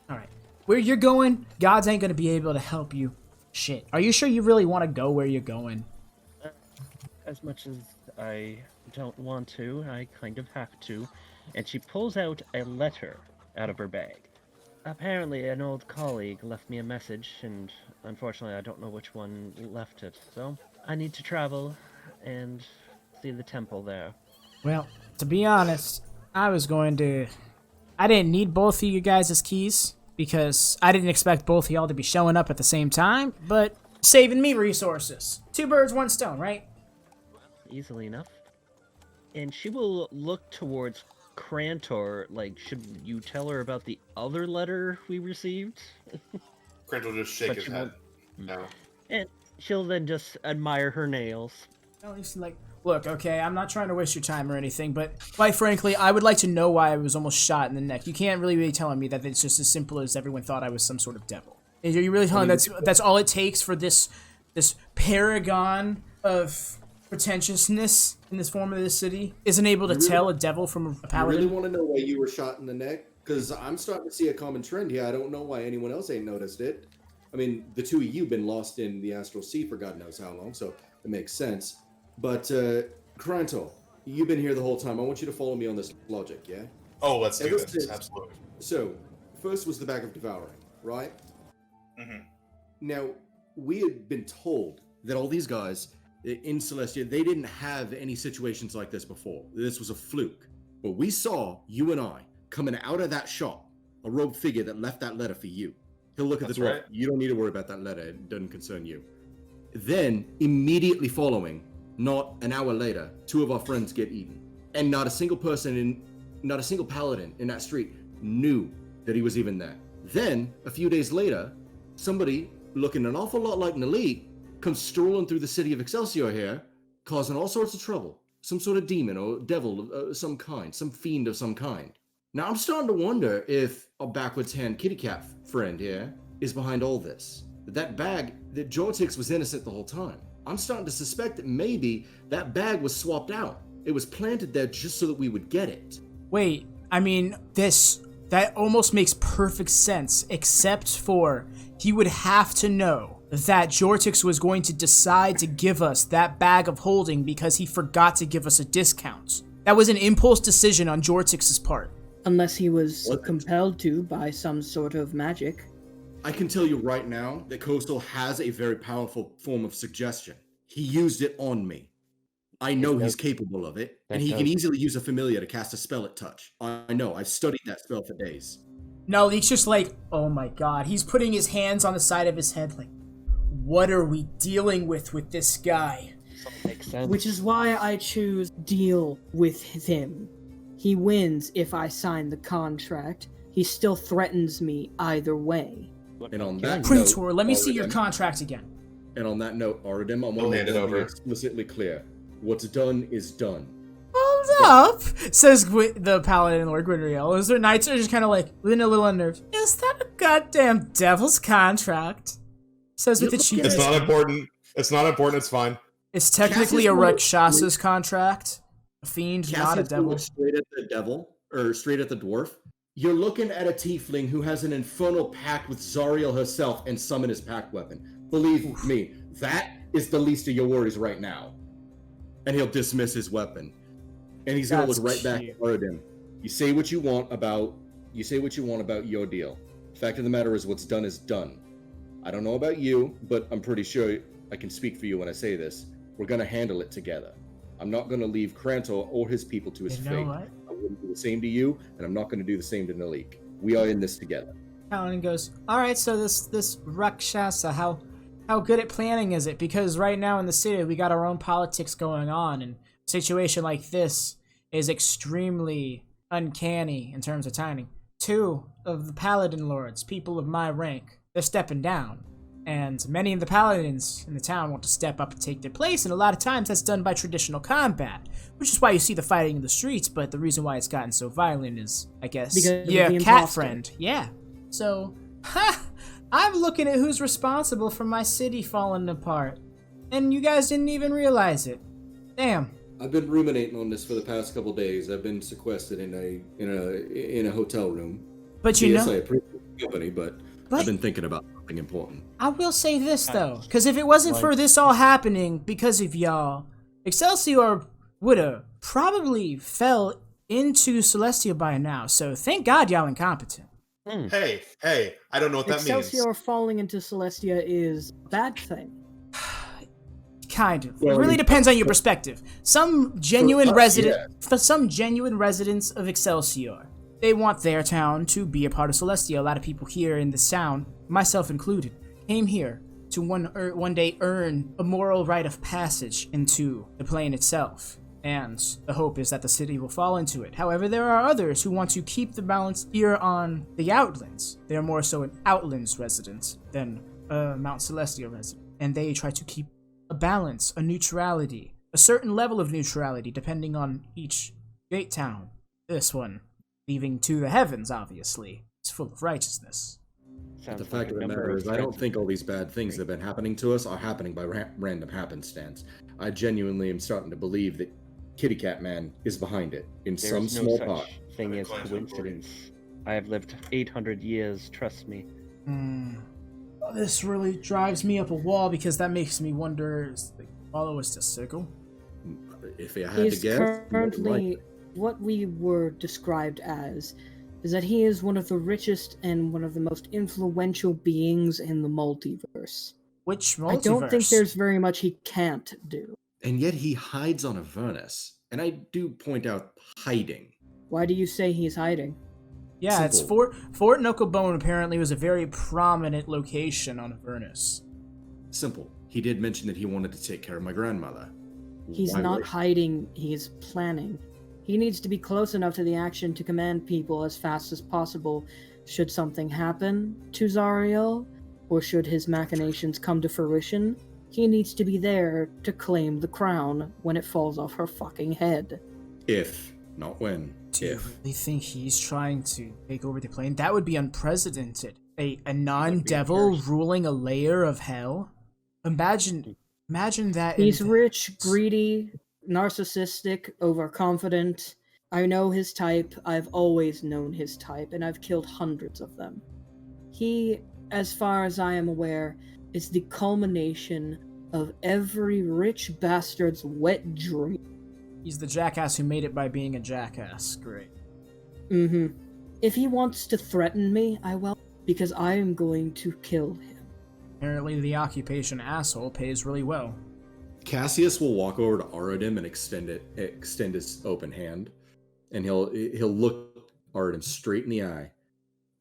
all right, where you're going, gods ain't gonna be able to help you. Shit, are you sure you really want to go where you're going? As much as I don't want to, I kind of have to. And she pulls out a letter out of her bag. Apparently, an old colleague left me a message, and unfortunately, I don't know which one left it. So, I need to travel and see the temple there. Well, to be honest, I didn't need both of you guys' keys because I didn't expect both of y'all to be showing up at the same time, but saving me resources. 2 birds, 1 stone, right? Easily enough. And she will look towards Crantor, like, should you tell her about the other letter we received? Crantor will just shake But his she head. No. And she'll then just admire her nails. At least, like, look, okay, I'm not trying to waste your time or anything, but quite frankly, I would like to know why I was almost shot in the neck. You can't really be telling me that it's just as simple as everyone thought I was some sort of devil. Are you really telling me that's all it takes for this paragon of pretentiousness in this form of this city isn't able to tell a devil from a I paladin? really want to know why you were shot in the neck? Because I'm starting to see a common trend here. I don't know why anyone else ain't noticed it. I mean, the two of you been lost in the Astral Sea for God knows how long, so it makes sense. But, Crantor, you've been here the whole time. I want you to follow me on this logic, yeah? Oh, let's do Ever this. since- Absolutely. So, first was the bag of devouring, right? Mm-hmm. Now, we had been told that all these guys in Celestia, they didn't have any situations like this before. This was a fluke. But we saw you and I coming out of that shop, a robed figure that left that letter for you. He'll look at the That's dwarf. right. You don't need to worry about that letter. It doesn't concern you. Then, immediately following, not an hour later, 2 of our friends get eaten. And not a single paladin in that street knew that he was even there. Then, a few days later, somebody looking an awful lot like Naleek comes strolling through the city of Excelsior here, causing all sorts of trouble. Some sort of demon or devil of some kind, some fiend of some kind. Now, I'm starting to wonder if our backwards hand kitty cat friend here is behind all this. That bag, that Jortix was innocent the whole time. I'm starting to suspect that maybe that bag was swapped out. It was planted there just so that we would get it. Wait, I mean, that almost makes perfect sense, except for he would have to know that Jortix was going to decide to give us that bag of holding because he forgot to give us a discount. That was an impulse decision on Jortix's part. Unless he was compelled to by some sort of magic. I can tell you right now that Coastal has a very powerful form of suggestion. He used it on me. I know he's capable of it, and he can easily use a familiar to cast a spell at touch. I know, I've studied that spell for days. No, he's just like, oh my god. He's putting his hands on the side of his head like, what are we dealing with this guy? Makes sense. Which is why I choose deal with him. He wins if I sign the contract. He still threatens me either way. And on that Crantor, note, let me see your Arudim, contract again. And on that note, Arudim, I I'll want hand to it be over. explicitly clear. What's done is done. Hold up, says the paladin Lord Gwynriel. As their knights are just kind of like, within a little unnerved. Is that a goddamn devil's contract? Says with the cheek. It's not important. It's not important. It's fine. It's technically a Cassius will- Rakshasa's contract. A fiend, not a Cassius will devil. look straight at the devil, or straight at the dwarf. You're looking at a tiefling who has an infernal pact with Zariel herself and summon his pact weapon. Believe me, that is the least of your worries right now. And he'll dismiss his weapon. And he's gonna That's look right back cute. at Arudim. You say what you want about your deal. The fact of the matter is what's done is done. I don't know about you, but I'm pretty sure I can speak for you when I say this. We're gonna handle it together. I'm not gonna leave Crantor or his people to his You know fate. what? I wouldn't do the same to you, and I'm not gonna do the same to Naleek. We are in this together. Paladin goes, alright, so this Rakshasa, how good at planning is it? Because right now in the city we got our own politics going on, and a situation like this is extremely uncanny in terms of timing. 2 of the Paladin Lords, people of my rank, they're stepping down. And many of the paladins in the town want to step up and take their place, and a lot of times that's done by traditional combat, which is why you see the fighting in the streets, but the reason why it's gotten so violent is, I guess, Because of yeah, the cat imposter. friend. Yeah. So, I'm looking at who's responsible for my city falling apart, and you guys didn't even realize it. Damn. I've been ruminating on this for the past couple days. I've been sequestered in a hotel room. But you Yes, know... I appreciate the company, but I've been thinking about something important. I will say this, though, because if it wasn't for this all happening because of y'all, Excelsior would have probably fell into Celestia by now, so thank God y'all incompetent. Hey, I don't know what that means. Excelsior falling into Celestia is a bad thing. Kind of. Well, It really depends on your perspective. Some genuine us, some genuine residents of Excelsior, they want their town to be a part of Celestia. A lot of people here in this town, myself included, came here to one day earn a moral rite of passage into the plane itself. And the hope is that the city will fall into it. However, there are others who want to keep the balance here on the Outlands. They are more so an Outlands resident than a Mount Celestia resident. And they try to keep a balance, a neutrality, a certain level of neutrality depending on each great town. This one, leaving to the heavens, obviously, is full of righteousness. But the fact of the matter is, I don't think all these bad things that have been happening to us are happening by random happenstance. I genuinely am starting to believe that Kitty Cat Man is behind it in some There's no small such part. thing as coincidence. I have lived 800 years, trust me. This really drives me up a wall because that makes me wonder, is the followers to circle? If I had to He's guess, currently, what we were described as, is that he is one of the richest and one of the most influential beings in the multiverse. Which multiverse? I don't think there's very much he can't do. and yet he hides on Avernus. And I do point out hiding. Why do you say he's hiding? Yeah, it's Simple. Fort Nokobone apparently was a very prominent location on Avernus. Simple. He did mention that he wanted to take care of my grandmother. He's Why not would- hiding, he's planning. He needs to be close enough to the action to command people as fast as possible should something happen to Zariel, or should his machinations come to fruition. He needs to be there to claim the crown when it falls off her fucking head. If, not when. Do you If. really think he's trying to take over the plane? That would be unprecedented. A non-devil ruling a layer of hell? Imagine that. He's rich, greedy, narcissistic, overconfident. I know his type. I've always known his type, and I've killed hundreds of them. He, as far as I am aware, is the culmination of every rich bastard's wet dream. He's the jackass who made it by being a jackass. Great. If he wants to threaten me, I will, because I am going to kill him. Apparently the occupation asshole pays really well. Cassius will walk over to Arudim and extend his open hand, and he'll look Arudim straight in the eye,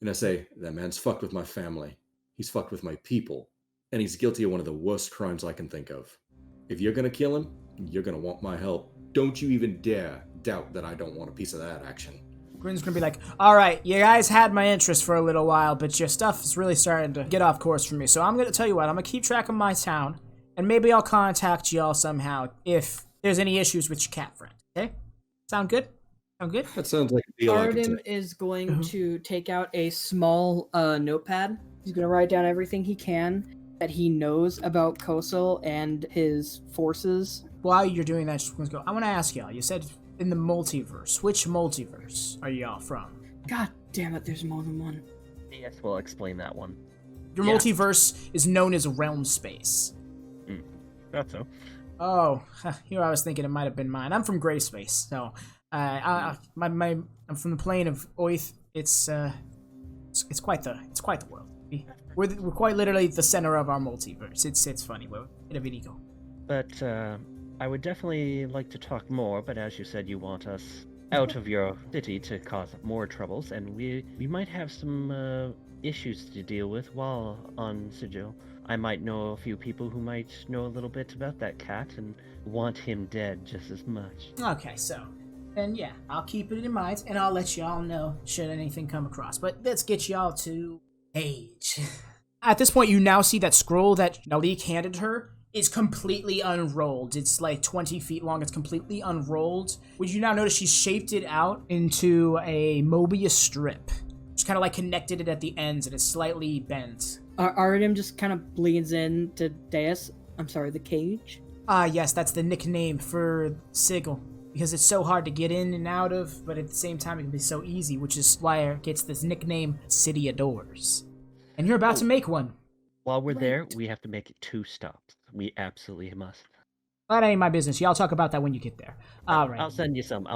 and I say, "That man's fucked with my family. He's fucked with my people, and he's guilty of one of the worst crimes I can think of. If you're gonna kill him, you're gonna want my help. Don't you even dare doubt that I don't want a piece of that action." Grin's gonna be like, alright, you guys had my interest for a little while, but your stuff is really starting to get off course for me. So I'm gonna tell you what, I'm gonna keep track of my town, and maybe I'll contact y'all somehow if there's any issues with your cat friend. Okay? Sound good? Sound good? That sounds like a deal I could Arudim take. is going to take out a small notepad. He's going to write down everything he can that he knows about Kosel and his forces. While you're doing that, just go. I want to ask y'all. You said in the multiverse. Which multiverse are y'all from? God damn it, there's more than one. Yes, we'll explain that one. Your Yeah. multiverse is known as realm space. Thought so. Oh, here I was thinking it might have been mine. I'm from Gray Space, so I'm from the plane of Oith. It's quite the world. We're quite literally the center of our multiverse. It's funny. We're in a video. But I would definitely like to talk more, but as you said, you want us out of your city to cause more troubles, and we might have some issues to deal with while on Sigil. I might know a few people who might know a little bit about that cat and want him dead just as much. Okay, so then yeah, I'll keep it in mind, and I'll let y'all know should anything come across. But let's get y'all to Age. At this point, you now see that scroll that Naleek handed her is completely unrolled. It's like 20 feet long. It's completely unrolled. Would you now notice she's shaped it out into a Mobius strip? She's kind of like connected it at the ends, and it's slightly bent. Arudim just kind of bleeds in to Deis. I'm sorry, the cage? Ah, yes, that's the nickname for Sigil. Because it's so hard to get in and out of, but at the same time it can be so easy, which is why it gets this nickname, City of Doors. And you're about to make one. While we're there, we have to make it 2 stops. We absolutely must. That ain't my business. Y'all talk about that when you get there. All right. I'll send you some.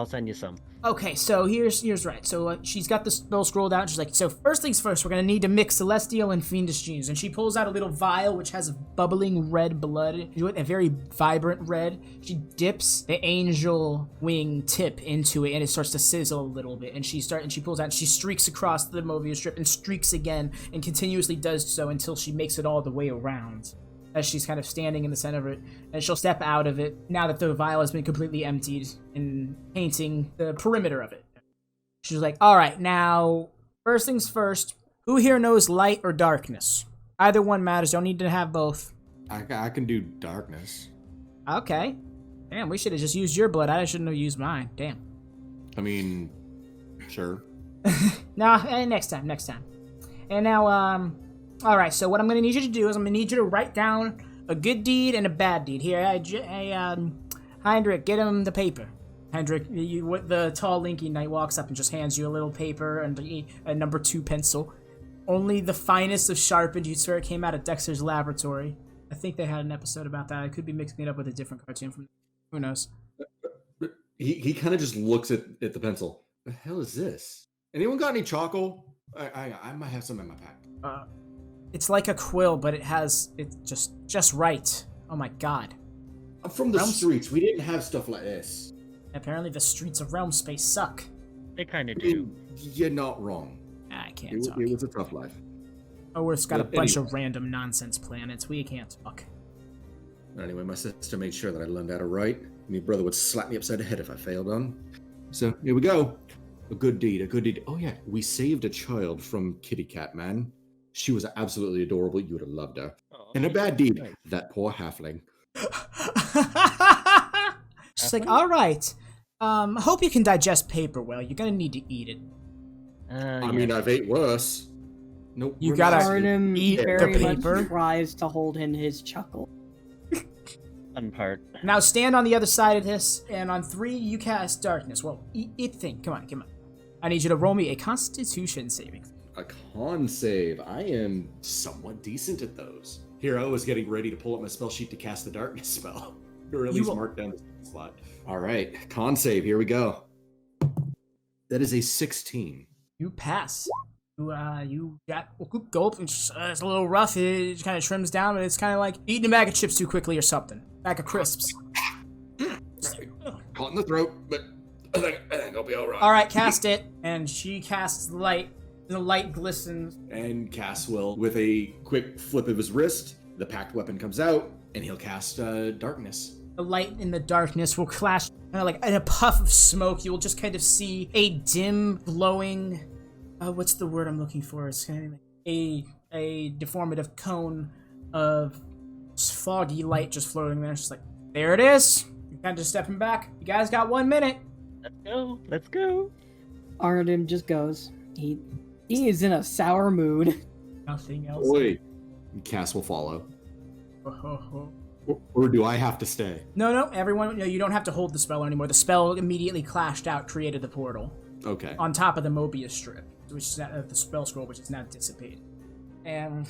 Okay, so here's right. So she's got the spell scrolled out. And she's like, so first things first, we're going to need to mix celestial and fiendish genes. And she pulls out a little vial which has bubbling red blood, a very vibrant red. She dips the angel wing tip into it, and it starts to sizzle a little bit. And she pulls out, and she streaks across the Mobius strip and streaks again, and continuously does so until she makes it all the way around. As she's kind of standing in the center of it, and she'll step out of it now that the vial has been completely emptied and painting the perimeter of it. She's like, all right, now, first things first, who here knows light or darkness? Either one matters, don't need to have both. I can do darkness. Okay. Damn, we should have just used your blood. I shouldn't have used mine. Damn. I mean, sure. Nah, next time. And now, all right, so what I'm going to need you to do is I'm going to need you to write down a good deed and a bad deed. Here, Heinrich, get him the paper. Heinrich, the tall, lanky knight walks up and just hands you a little paper and a number 2 pencil. Only the finest of sharpened. You'd swear it came out of Dexter's laboratory. I think they had an episode about that. I could be mixing it up with a different cartoon from... Who knows? He kind of just looks at the pencil. The hell is this? Anyone got any charcoal? I might have some in my pack. It's like a quill, but it's just right. Oh my god. I'm from the streets. We didn't have stuff like this. Apparently the streets of Realm Space suck. They kind of do. You're not wrong. I can't talk. It was a tough life. Oh, it's got a bunch of random nonsense planets. We can't talk. Anyway, my sister made sure that I learned how to write. My brother would slap me upside the head if I failed on. So, here we go. A good deed. Oh yeah, we saved a child from Kitty Cat Man. She was absolutely adorable. You would have loved her. Oh, and a bad deed. Nice. That poor halfling. She's like, all right. I hope you can digest paper well. You're going to need to eat it. I mean, I've ate worse. Nope. You gotta Arudim eat the very paper. much tries to hold in his chuckle. Fun part. Now stand on the other side of this, and on 3, you cast darkness. Well, eat thing. Come on. I need you to roll me a Constitution saving. A con save. I am somewhat decent at those. Here, I was getting ready to pull up my spell sheet to cast the darkness spell. Or at least mark down the slot. All right, con save. Here we go. That is a 16. You pass. You got a good gulp, and it's a little rough. It kind of trims down, but it's kind of like eating a bag of chips too quickly or something. Bag of crisps. Caught in the throat, but I think I'll be all right. All right, cast it. And she casts the light. The light glistens. And Cass will, with a quick flip of his wrist, the packed weapon comes out, and he'll cast darkness. The light in the darkness will clash, kind of like in a puff of smoke. You will just kind of see a dim, glowing. What's the word I'm looking for? It's kind of like a deformative cone of foggy light just floating there. It's just like, there it is. You're kind of just stepping back. You guys got 1 minute. Let's go. Arudim just goes. He is in a sour mood. Nothing else. Oi. Cass will follow. Or do I have to stay? No, everyone, you don't have to hold the spell anymore. The spell immediately clashed out, created the portal. Okay. On top of the Mobius strip, which is the spell scroll, which is now dissipated. And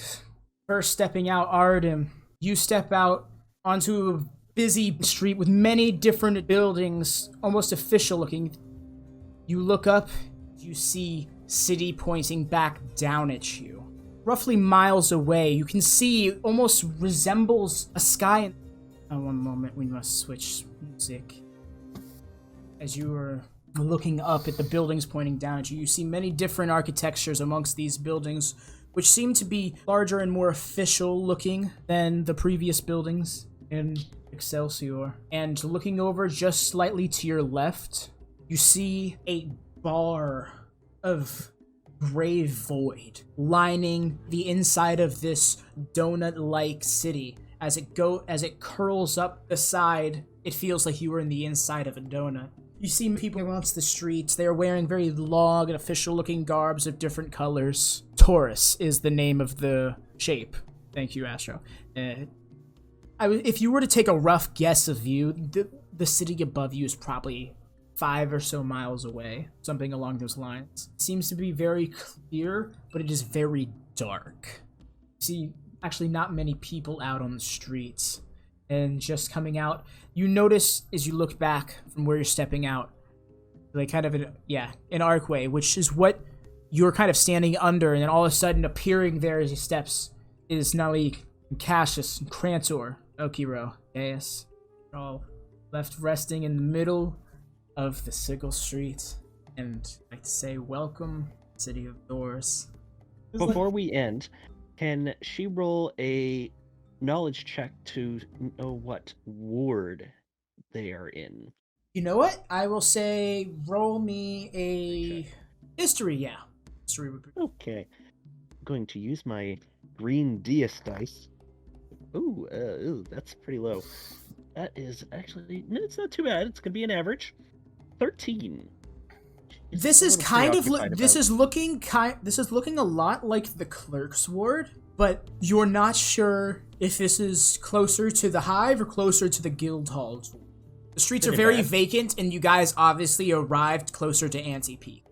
first stepping out, Arudim, you step out onto a busy street with many different buildings, almost official looking. You look up, you see city pointing back down at you. Roughly miles away, you can see almost resembles a sky. One moment, we must switch music. As you are looking up at the buildings pointing down at you, you see many different architectures amongst these buildings, which seem to be larger and more official looking than the previous buildings in Excelsior. And looking over just slightly to your left, you see a bar of gray void lining the inside of this donut-like city. As it curls up the side, it feels like you were in the inside of a donut. You see people amongst the streets. They are wearing very long and official-looking garbs of different colors. Taurus is the name of the shape. Thank you, Astro. If you were to take a rough guess of view, the city above you is probably 5 or so miles away, something along those lines. It seems to be very clear, but it is very dark. See, actually not many people out on the streets. And just coming out, you notice as you look back from where you're stepping out, like kind of an archway, which is what you're kind of standing under, and then all of a sudden appearing there as he steps is Naleek, and Cassius, and Crantor, Okiro, Deis. They're all left resting in the middle of the Sigil Street, and I'd like to say welcome, City of Doors. Before we end, can she roll a knowledge check to know what ward they are in? You know what? I will say roll me a history, yeah. History would be... Okay. I'm going to use my green Deis dice. Ooh, that's pretty low. That is actually, no, it's not too bad. It's going to be an average. 13. This is looking a lot like the Clerk's Ward, but you're not sure if this is closer to the Hive or closer to the Guild Halls. The streets are very vacant, and you guys obviously arrived closer to Anti-Peak,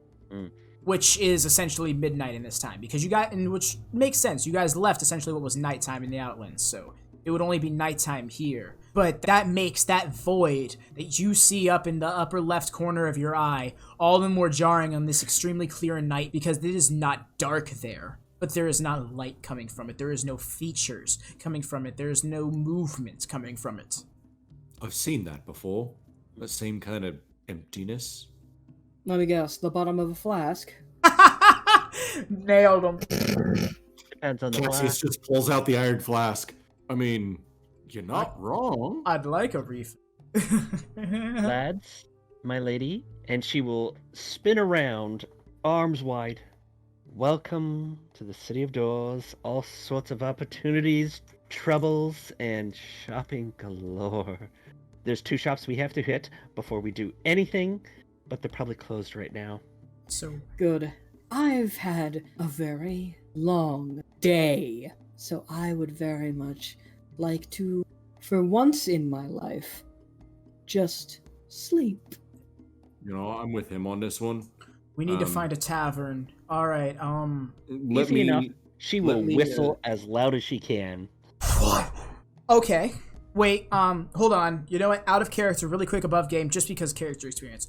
which is essentially midnight in this time, because which makes sense. You guys left essentially what was nighttime in the Outlands, so it would only be nighttime here. But that makes that void that you see up in the upper left corner of your eye all the more jarring on this extremely clear night, because it is not dark there, but there is not light coming from it. There is no features coming from it. There is no movement coming from it. I've seen that before. The same kind of emptiness. Let me guess, the bottom of a flask. Nailed him. Depends on the Cassius class. just pulls out the iron flask. I mean, you're not wrong. I'd like a refill. Lads, my lady, and she will spin around, arms wide. Welcome to the City of Doors. All sorts of opportunities, troubles, and shopping galore. There's 2 shops we have to hit before we do anything, but they're probably closed right now. So Good. I've had a very long day, so I would very much like to, for once in my life, just sleep. You know, I'm with him on this one. we need to find a tavern. All right. Easy enough. She will whistle as loud as she can. What? Okay. Wait. Hold on. You know what? Out of character, really quick above game, just because character experience.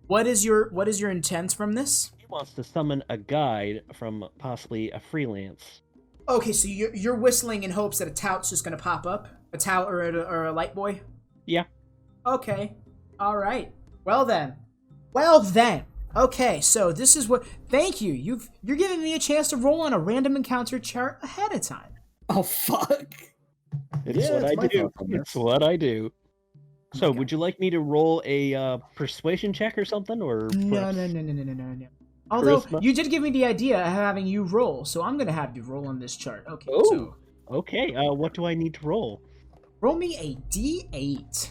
What is your intent from this? He wants to summon a guide from possibly a freelance. Okay, so you're whistling in hopes that a tout's just gonna pop up, a tout or a light boy. Yeah. Okay. All right. Well then. Okay, so this is what. Thank you. You're giving me a chance to roll on a random encounter chart ahead of time. Oh, fuck. It's what I do. It's what I do. So, would you like me to roll a persuasion check or something, or No. Although Charisma? you did give me the idea of having you roll, so I'm gonna have you roll on this chart. Okay. Oh. So Okay. What do I need to roll? roll me a D8.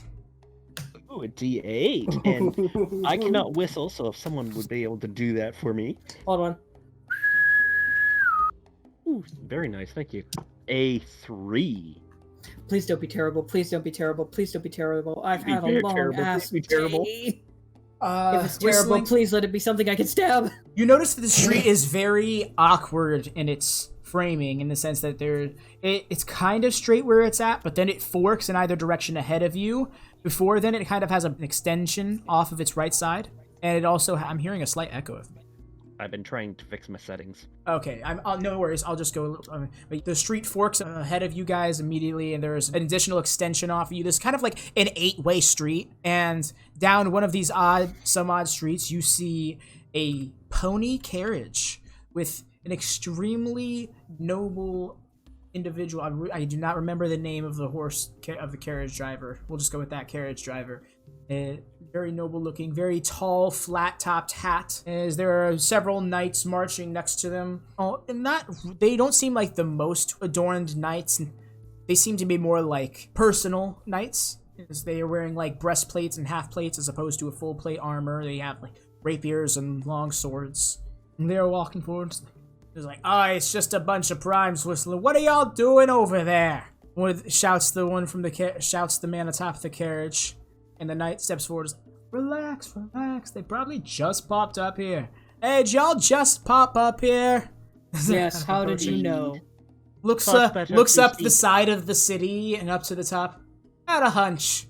Ooh, a D8, and I cannot whistle, so if someone would be able to do that for me. Hold on. Ooh, very nice, thank you. A 3. Please don't be terrible. Please don't be terrible. Please don't be terrible. I've Be had a very long terrible. ass Please be terrible. day. If it's terrible, Whistling. please let it be something I can stab. You notice that the street is very awkward in its framing, in the sense that it's kind of straight where it's at, but then it forks in either direction ahead of you. Before then, it kind of has an extension off of its right side, and it also I'm hearing a slight echo of me. I've been trying to fix my settings. Okay, no worries. I'll just go. But the street forks ahead of you guys immediately, and there's an additional extension off of you. There's kind of like an 8-way street, and down one of these odd streets, you see a pony carriage with an extremely noble individual. I do not remember the name of the carriage driver. We'll just go with that carriage driver. Very noble looking, very tall, flat-topped hat, as there are several knights marching next to them. Oh, and they don't seem like the most adorned knights. They seem to be more like personal knights, as they are wearing like breastplates and half plates as opposed to a full plate armor. They have like rapiers and long swords. And they're walking forward. It's like, oh, it's just a bunch of primes whistling. What are y'all doing over there? Shouts the man atop the carriage. And the knight steps forward. Relax. They probably just popped up here. Hey, did y'all just pop up here? Yes, how did you know? Looks up the side of the city and up to the top. Had a hunch.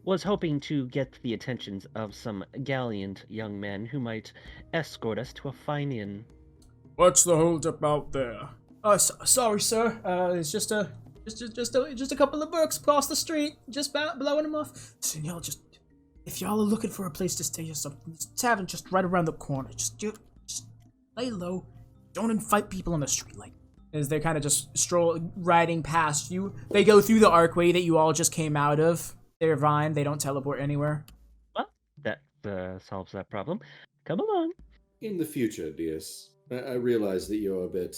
Was hoping to get the attentions of some gallant young men who might escort us to a fine inn. What's the holdup out there? Oh, sorry, sir. It's just a couple of books across the street, just blowing them off. So y'all if y'all are looking for a place to stay or something, this tavern just right around the corner. Just lay low. Don't invite people on the street like. As they're kind of just riding past you, they go through the archway that you all just came out of. They're fine. They don't teleport anywhere. Well, that solves that problem. Come along. In the future, Deis, I realize that you're a bit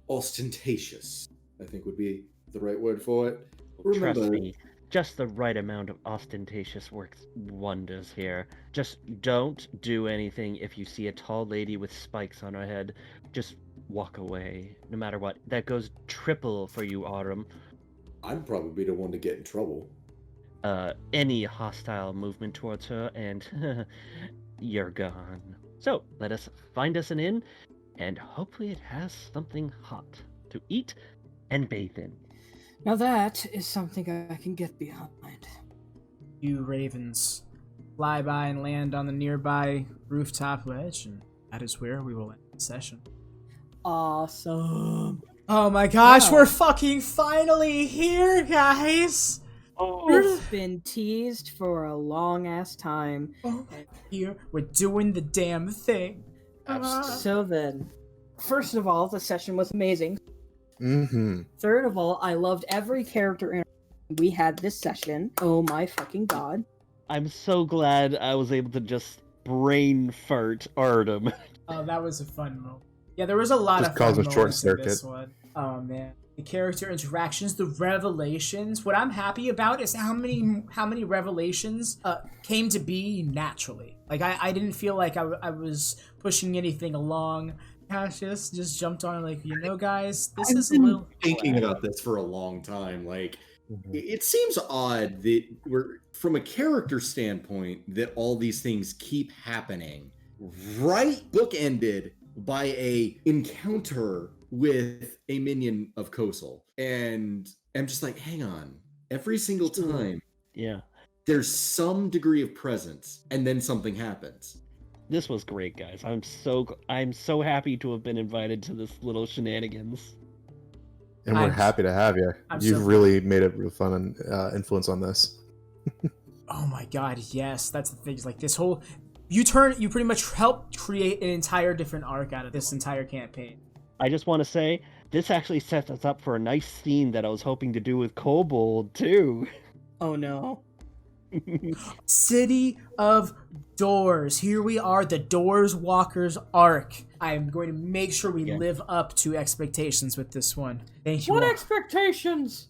ostentatious, I think would be the right word for it. Trust me, just the right amount of ostentatious works wonders here. Just don't do anything if you see a tall lady with spikes on her head. Just walk away, no matter what. That goes triple for you, Autumn. I'd probably be the one to get in trouble. Any hostile movement towards her, and you're gone. So, let us find us an inn, and hopefully it has something hot to eat and bathe in. Now that is something I can get behind. You ravens fly by and land on the nearby rooftop ledge, and that is where we will end the session. Awesome. Oh my gosh, Wow. we're fucking finally here, guys! It's been teased for a long ass time. Here, we're doing the damn thing. So then, first of all, the session was amazing. Mm-hmm. Third of all, I loved every character interaction we had this session. Oh my fucking god. I'm so glad I was able to just brain fart Arudim. Oh, that was a fun moment. Yeah, there was a lot Just of fun caused a short moments in this circuit. one. Oh man, the character interactions, the revelations. What I'm happy about is how many revelations came to be naturally. Like I didn't feel like I was pushing anything along. Cassius just jumped on like, guys, this is a little Thinking about this for a long time, like it seems odd that we're from a character standpoint that all these things keep happening. Right, bookended by a encounter with a minion of Kosal. And I'm just like, hang on. Every single time, Yeah. there's some degree of presence, and then something happens. This was great, guys. I'm so happy to have been invited to this little shenanigans. And we're happy to have you. You've really made a real fun influence on this. Oh my god, yes, that's the thing. It's like this whole you pretty much helped create an entire different arc out of this entire campaign. I just want to say, this actually sets us up for a nice scene that I was hoping to do with Kobold, too. Oh no. City of Doors. Here we are, the Doors Walkers arc. I'm going to make sure we live up to expectations with this one. Thank you. What all. expectations?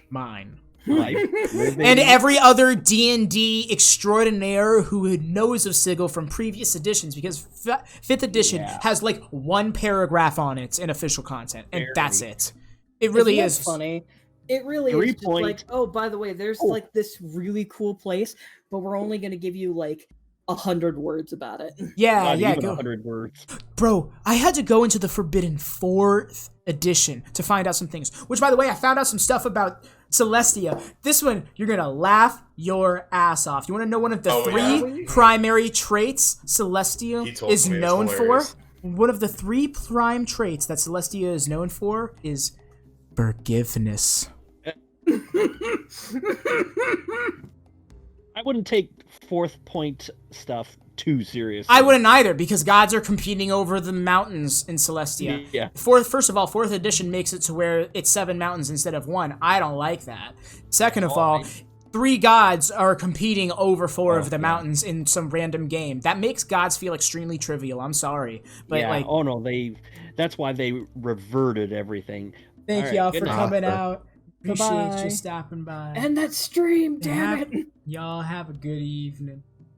Mine. Living- And every other D&D extraordinaire who knows of Sigil from previous editions, because 5th edition has like one paragraph on it in official content, and that's it. It really Isn't is that funny. It really is just 3 like, oh, by the way, there's like this really cool place, but we're only going to give you like 100 words about it. Yeah, Not even go. 100 words. Bro, I had to go into the Forbidden 4th edition to find out some things. Which, by the way, I found out some stuff about Celestia. This one, you're gonna laugh your ass off. You want to know one of the three primary traits Celestia is known for? One of the 3 prime traits that Celestia is known for is forgiveness. I wouldn't take 4th point stuff too seriously. I wouldn't either, because gods are competing over the mountains in Celestia. Yeah. First of all, 4th edition makes it to where it's 7 mountains instead of 1. I don't like that. Second of all, 3 gods are competing over 4 of the mountains in some random game. That makes gods feel extremely trivial. I'm sorry, but yeah. like, Oh no, that's why they reverted everything. thank All right, y'all good for night. coming out. Appreciate Bye-bye. you stopping by. And that stream, damn it. Y'all have a good evening.